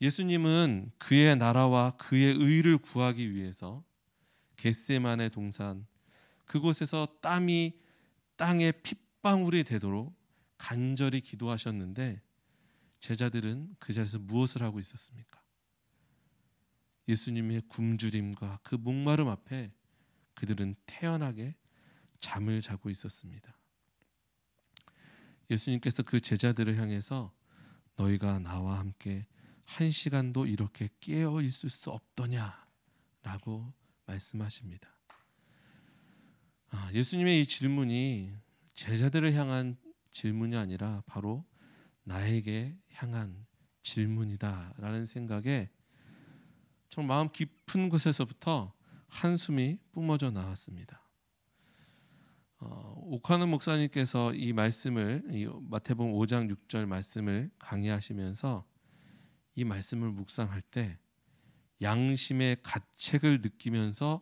예수님은 그의 나라와 그의 의를 구하기 위해서 겟세마네 동산, 그곳에서 땀이 땅에 핏방울이 되도록 간절히 기도하셨는데 제자들은 그 자리에서 무엇을 하고 있었습니까? 예수님의 굶주림과 그 목마름 앞에 그들은 태연하게 잠을 자고 있었습니다. 예수님께서 그 제자들을 향해서 너희가 나와 함께 한 시간도 이렇게 깨어 있을 수 없더냐라고 말씀하십니다. 예수님의 이 질문이 제자들을 향한 질문이 아니라 바로 나에게 향한 질문이다라는 생각에 정말 마음 깊은 곳에서부터 한숨이 뿜어져 나왔습니다. 오카는 목사님께서 이 말씀을 이 마태복음 5장 6절 말씀을 강의하시면서 이 말씀을 묵상할 때 양심의 가책을 느끼면서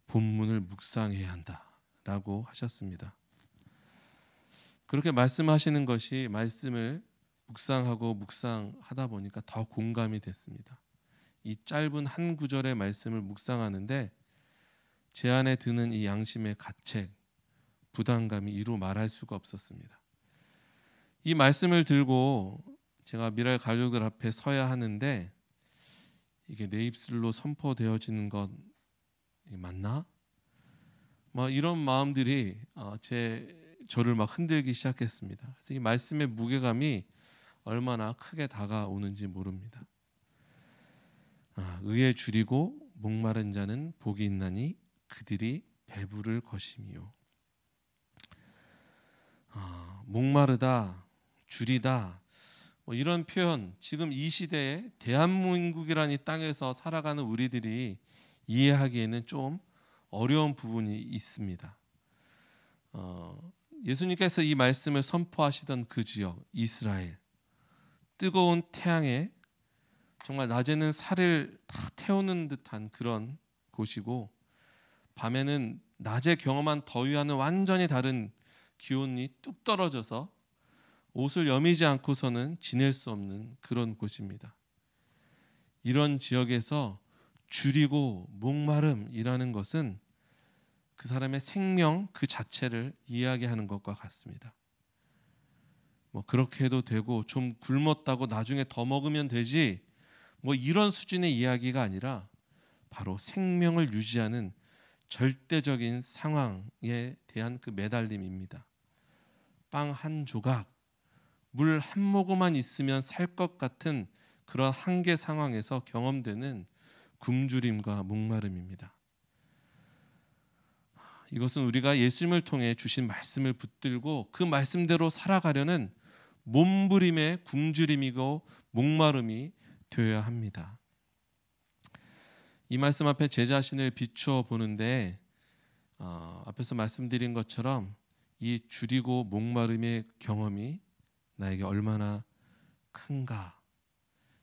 본문을 묵상해야 한다라고 하셨습니다. 그렇게 말씀하시는 것이 말씀을 묵상하다 보니까 더 공감이 됐습니다. 이 짧은 한 구절의 말씀을 묵상하는데 제 안에 드는 이 양심의 가책, 부담감이 이루 말할 수가 없었습니다. 이 말씀을 들고 제가 미랄 가족들 앞에 서야 하는데 이게 내 입술로 선포되어지는 것 맞나? 이런 마음들이 저를 막 흔들기 시작했습니다. 그래서 이 말씀의 무게감이 얼마나 크게 다가오는지 모릅니다. 의에 줄이고 목마른 자는 복이 있나니 그들이 배부를 것이미요. 목마르다, 줄이다, 이런 표현, 지금 이 시대에 대한민국이라는 이 땅에서 살아가는 우리들이 이해하기에는 좀 어려운 부분이 있습니다. 예수님께서 이 말씀을 선포하시던 그 지역 이스라엘, 뜨거운 태양에 정말 낮에는 살을 다 태우는 듯한 그런 곳이고 밤에는 낮에 경험한 더위와는 완전히 다른 기온이 뚝 떨어져서 옷을 여미지 않고서는 지낼 수 없는 그런 곳입니다. 이런 지역에서 줄이고 목마름이라는 것은 그 사람의 생명 그 자체를 이야기하는 것과 같습니다. 그렇게 해도 되고 좀 굶었다고 나중에 더 먹으면 되지 이런 수준의 이야기가 아니라 바로 생명을 유지하는 절대적인 상황에 대한 그 매달림입니다. 빵 한 조각, 물 한 모금만 있으면 살 것 같은 그런 한계 상황에서 경험되는 굶주림과 목마름입니다. 이것은 우리가 예수님을 통해 주신 말씀을 붙들고 그 말씀대로 살아가려는 몸부림의 굶주림이고 목마름이 되어야 합니다. 이 말씀 앞에 제 자신을 비추어 보는데 앞에서 말씀드린 것처럼 이 줄이고 목마름의 경험이 나에게 얼마나 큰가,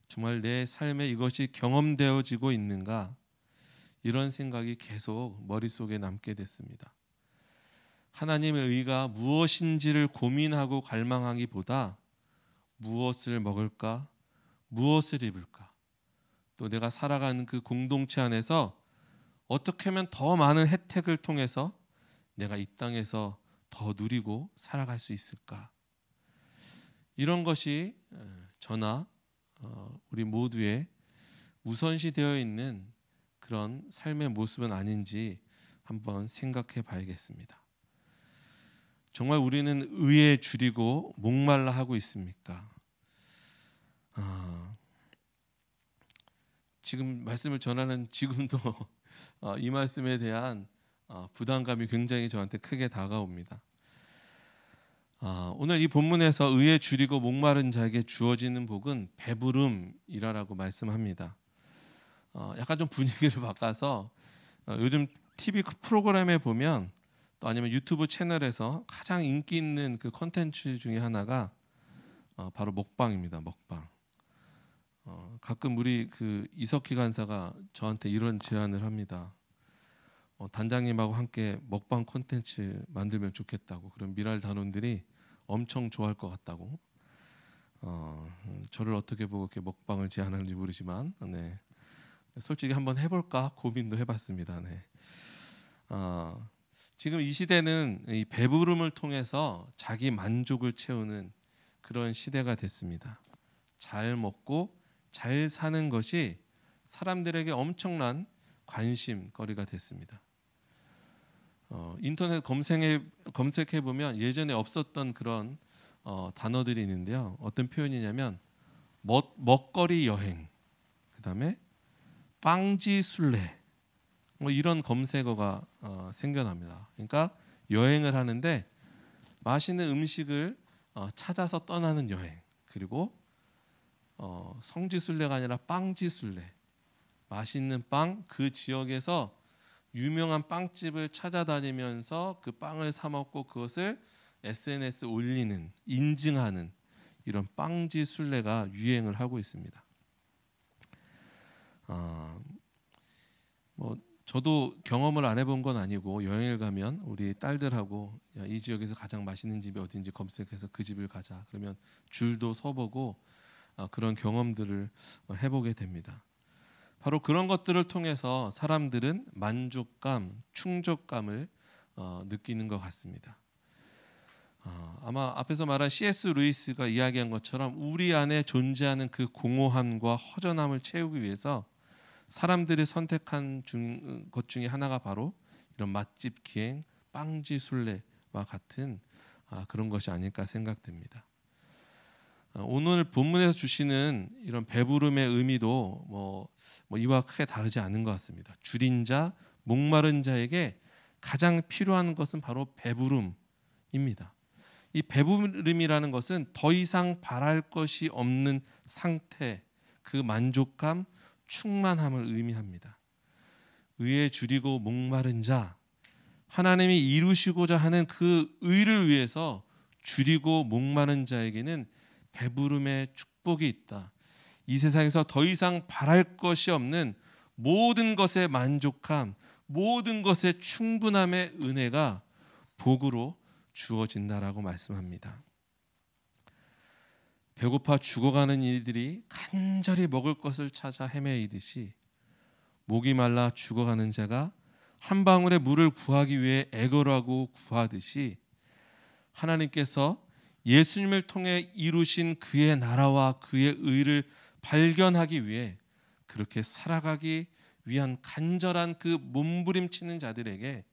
정말 내 삶에 이것이 경험되어지고 있는가, 이런 생각이 계속 머릿속에 남게 됐습니다. 하나님의 의가 무엇인지를 고민하고 갈망하기보다 무엇을 먹을까, 무엇을 입을까, 또 내가 살아가는 그 공동체 안에서 어떻게 하면 더 많은 혜택을 통해서 내가 이 땅에서 더 누리고 살아갈 수 있을까, 이런 것이 저나 우리 모두의 우선시 되어 있는 그런 삶의 모습은 아닌지 한번 생각해 봐야겠습니다. 정말 우리는 의에 줄이고 목말라 하고 있습니까? 지금 말씀을 전하는 지금도 이 말씀에 대한 부담감이 굉장히 저한테 크게 다가옵니다. 오늘 이 본문에서 의에 줄이고 목마른 자에게 주어지는 복은 배부름이라고 말씀합니다. 약간 좀 분위기를 바꿔서 요즘 TV 프로그램에 보면 또 아니면 유튜브 채널에서 가장 인기 있는 그 콘텐츠 중에 하나가 바로 먹방입니다. 먹방. 가끔 우리 그 이석희 간사가 저한테 이런 제안을 합니다. 단장님하고 함께 먹방 콘텐츠 만들면 좋겠다고. 그럼 미랄 단원들이 엄청 좋아할 것 같다고. 저를 어떻게 보고 이렇게 먹방을 제안하는지 모르지만, 네. 솔직히 한번 해볼까 고민도 해봤습니다. 네. 지금 이 시대는 이 배부름을 통해서 자기 만족을 채우는 그런 시대가 됐습니다. 잘 먹고 잘 사는 것이 사람들에게 엄청난 관심거리가 됐습니다. 인터넷 검색해 보면 예전에 없었던 그런 단어들이 있는데요. 어떤 표현이냐면 먹거리 여행, 그다음에 빵지 순례, 이런 검색어가 생겨납니다. 그러니까 여행을 하는데 맛있는 음식을 찾아서 떠나는 여행, 그리고 성지 순례가 아니라 빵지 순례, 맛있는 빵, 그 지역에서 유명한 빵집을 찾아다니면서 그 빵을 사 먹고 그것을 SNS에 올리는, 인증하는 이런 빵지 순례가 유행을 하고 있습니다. 뭐 저도 경험을 안 해본 건 아니고 여행을 가면 우리 딸들하고 야, 이 지역에서 가장 맛있는 집이 어딘지 검색해서 그 집을 가자. 그러면 줄도 서보고 그런 경험들을 해보게 됩니다. 바로 그런 것들을 통해서 사람들은 만족감, 충족감을 느끼는 것 같습니다. 아마 앞에서 말한 C.S. 루이스가 이야기한 것처럼 우리 안에 존재하는 그 공허함과 허전함을 채우기 위해서 사람들이 선택한 것 중에 하나가 바로 이런 맛집 기행, 빵지 순례와 같은 그런 것이 아닐까 생각됩니다. 오늘 본문에서 주시는 이런 배부름의 의미도 뭐 이와 크게 다르지 않은 것 같습니다. 줄인 자, 목마른 자에게 가장 필요한 것은 바로 배부름입니다. 이 배부름이라는 것은 더 이상 바랄 것이 없는 상태, 그 만족감, 충만함을 의미합니다. 의에 줄이고 목마른 자, 하나님이 이루시고자 하는 그 의를 위해서 줄이고 목마른 자에게는 배부름의 축복이 있다. 이 세상에서 더 이상 바랄 것이 없는 모든 것의 만족함, 모든 것의 충분함의 은혜가 복으로 주어진다라고 말씀합니다. 배고파 죽어가는 이들이 간절히 먹을 것을 찾아 헤매이듯이 목이 말라 죽어가는 자가 한 방울의 물을 구하기 위해 애걸하고 구하듯이 하나님께서 예수님을 통해 이루신 그의 나라와 그의 의를 발견하기 위해 그렇게 살아가기 위한 간절한 그 몸부림치는 자들에게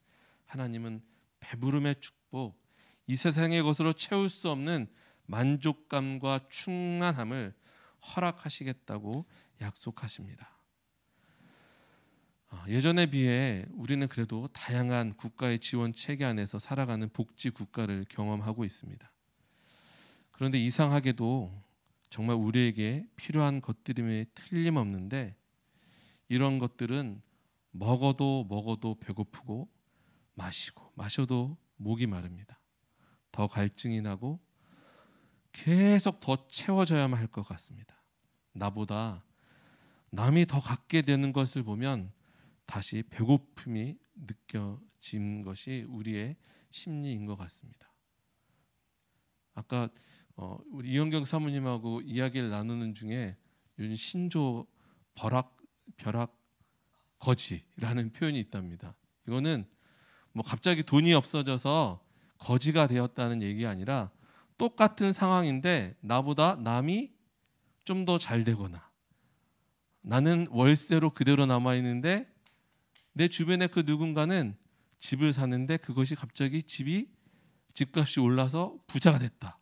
하나님은 배부름의 축복, 이 세상의 것으로 채울 수 없는 만족감과 충만함을 허락하시겠다고 약속하십니다. 예전에 비해 우리는 그래도 다양한 국가의 지원 체계 안에서 살아가는 복지 국가를 경험하고 있습니다. 그런데 이상하게도 정말 우리에게 필요한 것들임에 틀림없는데 이런 것들은 먹어도 배고프고 마셔도 목이 마릅니다. 더 갈증이 나고 계속 더 채워져야만 할 것 같습니다. 나보다 남이 더 갖게 되는 것을 보면 다시 배고픔이 느껴진 것이 우리의 심리인 것 같습니다. 아까 우리 이현경 사모님하고 이야기를 나누는 중에 요즘 신조 벼락 거지라는 표현이 있답니다. 이거는 뭐 갑자기 돈이 없어져서 거지가 되었다는 얘기가 아니라 똑같은 상황인데 나보다 남이 좀 더 잘 되거나 나는 월세로 그대로 남아 있는데 내 주변에 그 누군가는 집을 사는데 그것이 갑자기 집값이 올라서 부자가 됐다.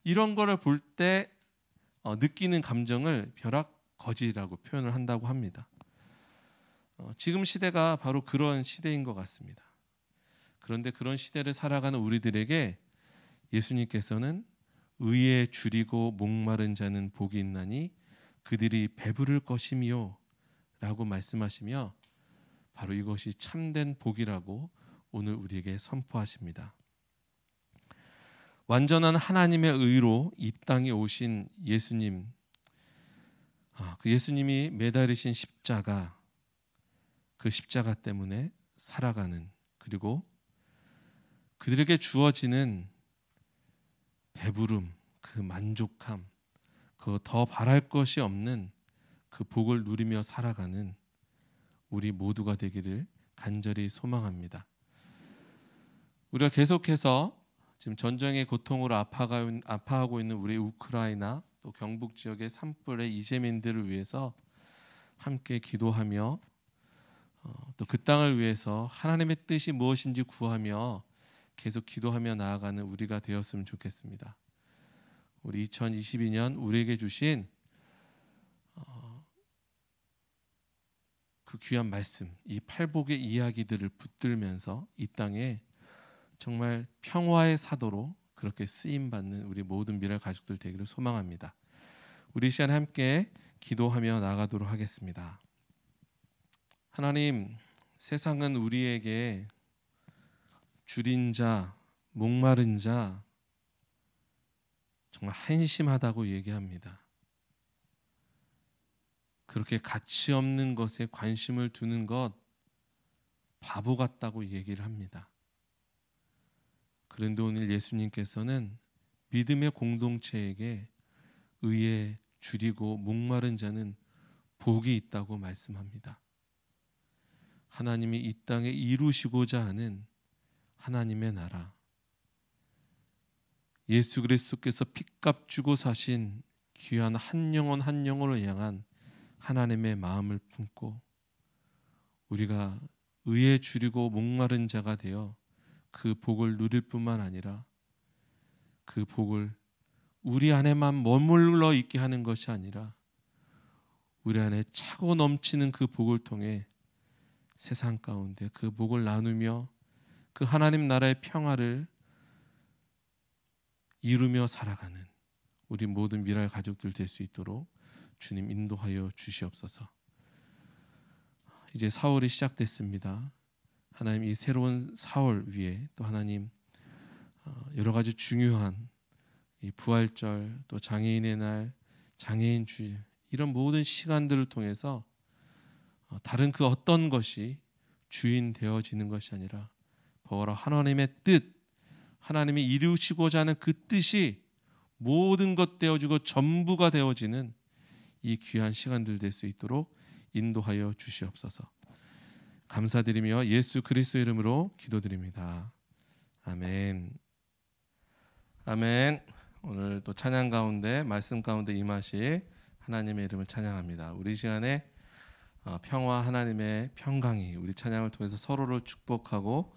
이런 거를 볼 때 느끼는 감정을 벼락거지라고 표현을 한다고 합니다. 지금 시대가 바로 그런 시대인 것 같습니다. 그런데 그런 시대를 살아가는 우리들에게 예수님께서는 의에 줄이고 목마른 자는 복이 있나니 그들이 배부를 것이미요 라고 말씀하시며 바로 이것이 참된 복이라고 오늘 우리에게 선포하십니다. 완전한 하나님의 의로 이 땅에 오신 예수님, 그 예수님이 매달리신 십자가, 그 십자가 때문에 살아가는, 그리고 그들에게 주어지는 배부름, 그 만족함, 그 더 바랄 것이 없는 그 복을 누리며 살아가는 우리 모두가 되기를 간절히 소망합니다. 우리가 계속해서 지금 전쟁의 고통으로 아파하고 있는 우리 우크라이나 또 경북 지역의 산불의 이재민들을 위해서 함께 기도하며 또 그 땅을 위해서 하나님의 뜻이 무엇인지 구하며 계속 기도하며 나아가는 우리가 되었으면 좋겠습니다. 우리 2022년 우리에게 주신 그 귀한 말씀, 이 팔복의 이야기들을 붙들면서 이 땅에 정말 평화의 사도로 그렇게 쓰임받는 우리 모든 미랄 가족들 되기를 소망합니다. 우리 시간에 함께 기도하며 나아가도록 하겠습니다. 하나님, 세상은 우리에게 줄인 자, 목마른 자, 정말 한심하다고 얘기합니다. 그렇게 가치 없는 것에 관심을 두는 것 바보 같다고 얘기를 합니다. 그런데 오늘 예수님께서는 믿음의 공동체에게 의에 줄이고 목마른 자는 복이 있다고 말씀합니다. 하나님이 이 땅에 이루시고자 하는 하나님의 나라, 예수 그리스도께서 핏값 주고 사신 귀한 한 영혼 한 영혼을 향한 하나님의 마음을 품고 우리가 의에 줄이고 목마른 자가 되어 그 복을 누릴 뿐만 아니라 그 복을 우리 안에만 머물러 있게 하는 것이 아니라 우리 안에 차고 넘치는 그 복을 통해 세상 가운데 그 복을 나누며 그 하나님 나라의 평화를 이루며 살아가는 우리 모든 미랄 가족들 될 수 있도록 주님 인도하여 주시옵소서. 이제 4월이 시작됐습니다. 하나님 이 새로운 4월 위에 또 하나님 여러 가지 중요한 이 부활절 또 장애인의 날, 장애인 주일 이런 모든 시간들을 통해서 다른 그 어떤 것이 주인 되어지는 것이 아니라 바로 하나님의 뜻, 하나님이 이루시고자 하는 그 뜻이 모든 것 되어지고 전부가 되어지는 이 귀한 시간들 될 수 있도록 인도하여 주시옵소서. 감사드리며 예수 그리스도 이름으로 기도드립니다. 아멘. 아멘. 오늘 또 찬양 가운데 말씀 가운데 임하실 하나님의 이름을 찬양합니다. 우리 시간에 평화 하나님의 평강이 우리 찬양을 통해서 서로를 축복하고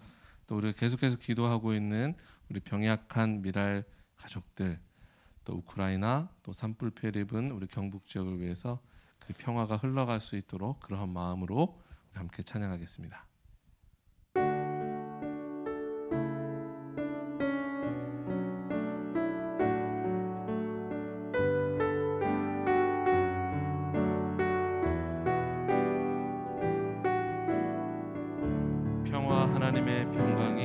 또 우리가 계속해서 기도하고 있는 우리 병약한 미랄 가족들 또 우크라이나 또 산불 피해를 입은 우리 경북 지역을 위해서 그 평화가 흘러갈 수 있도록 그러한 마음으로 우리 함께 찬양하겠습니다. 평화 하나님의 평강이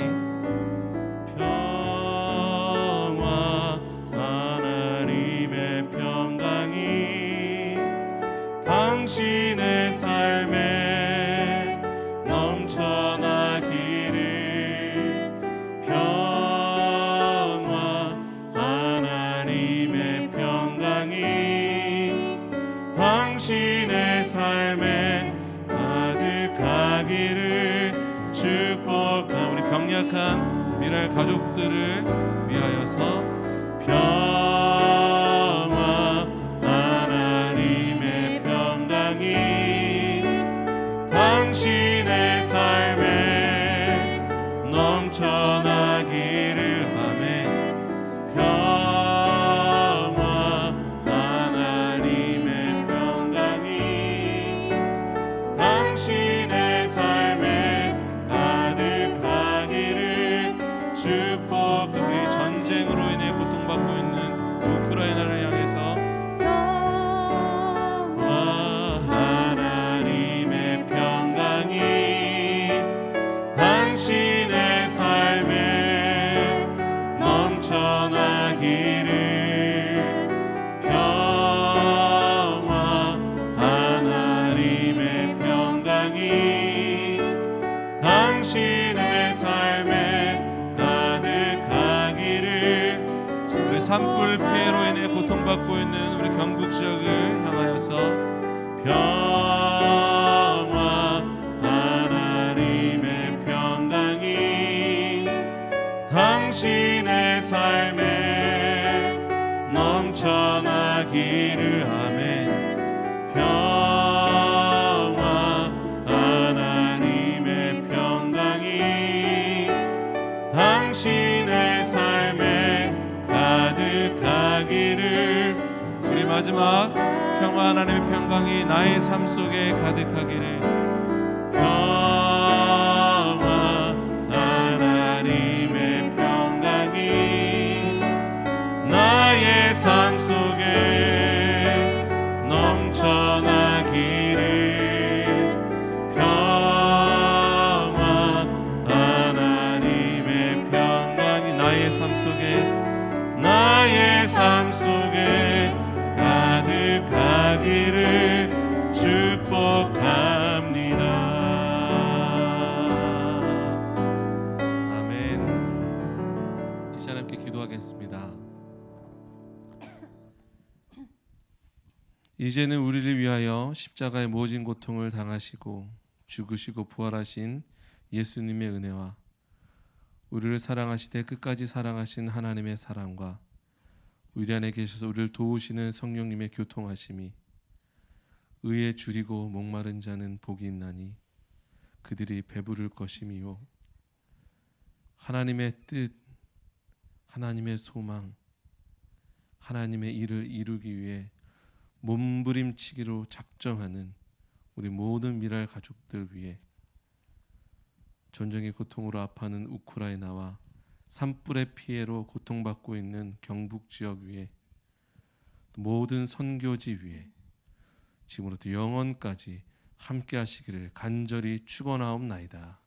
평화 하나님의 평강이 당신의 삶에 넘쳐나기를 평화 하나님의 평강이 당신의 삶에 가득하기를 축복하 우리 병약한 미랄 가족들을 위하여서 평화 하나님의 평강이 당신의 삶에 넘쳐나기를 아멘. 평화 하나님의 평강이 당신의 삶에 가득하기를 축복하며 전쟁으로 인해 고통받고 있는 우크라이나를 향해서 하나님의 평강이 당신의 삶에 넘쳐나기를 평화 하나님의 평강이 당신의 삶에 가득하기를 우리 산불 피해로 인해 고통받고 있는 우리 경북 지역을 향하여서 평화 하나님의 평강이 당신의 삶에 넘쳐나기를 아멘. 평화 하나님의 평강이 당신의 삶에 가득하기를 우리 마지막 평화 하나님의 평강이 나의 삶 속에 가득하기를 평화 하나님의 평강이 나의 삶 속에 넘쳐나기를 평화 이제는 우리를 위하여 십자가의 모진 고통을 당하시고 죽으시고 부활하신 예수님의 은혜와 우리를 사랑하시되 끝까지 사랑하신 하나님의 사랑과 우리 안에 계셔서 우리를 도우시는 성령님의 교통하심이 의에 줄이고 목마른 자는 복이 있나니 그들이 배부를 것임이요 하나님의 뜻, 하나님의 소망, 하나님의 일을 이루기 위해 몸부림치기로 작정하는 우리 모든 미랄 가족들 위해 전쟁의 고통으로 아파하는 우크라이나와 산불의 피해로 고통받고 있는 경북 지역 위에 모든 선교지 위에 지금부터 영원까지 함께 하시기를 간절히 축원하옵나이다.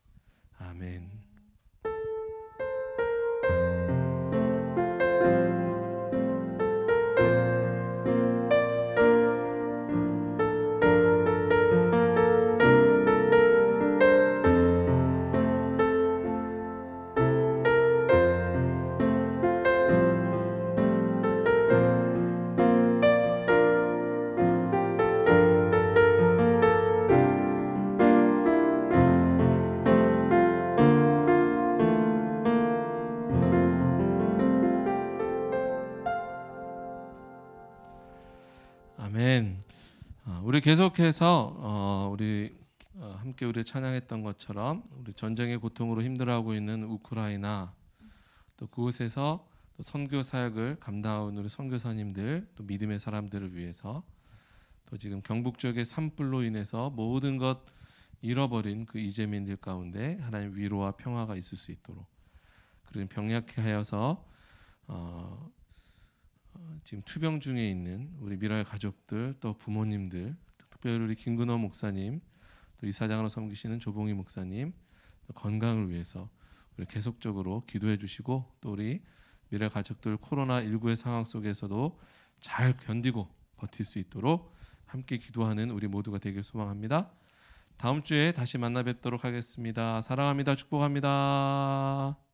아멘. 아멘. 우리 계속해서 우리 함께 우리 찬양했던 것처럼 우리 전쟁의 고통으로 힘들어하고 있는 우크라이나 또 그곳에서 또 선교 사역을 감당하는 우리 선교사님들 또 믿음의 사람들을 위해서 또 지금 경북 지역의 산불로 인해서 모든 것 잃어버린 그 이재민들 가운데 하나님 위로와 평화가 있을 수 있도록 그리고 병약해 하여서 지금 투병 중에 있는 우리 미랄 가족들 또 부모님들 특별히 우리 김근호 목사님 또 이사장으로 섬기시는 조봉희 목사님 또 건강을 위해서 우리 계속적으로 기도해 주시고 또 우리 미랄 가족들 코로나19의 상황 속에서도 잘 견디고 버틸 수 있도록 함께 기도하는 우리 모두가 되길 소망합니다. 다음 주에 다시 만나 뵙도록 하겠습니다. 사랑합니다. 축복합니다.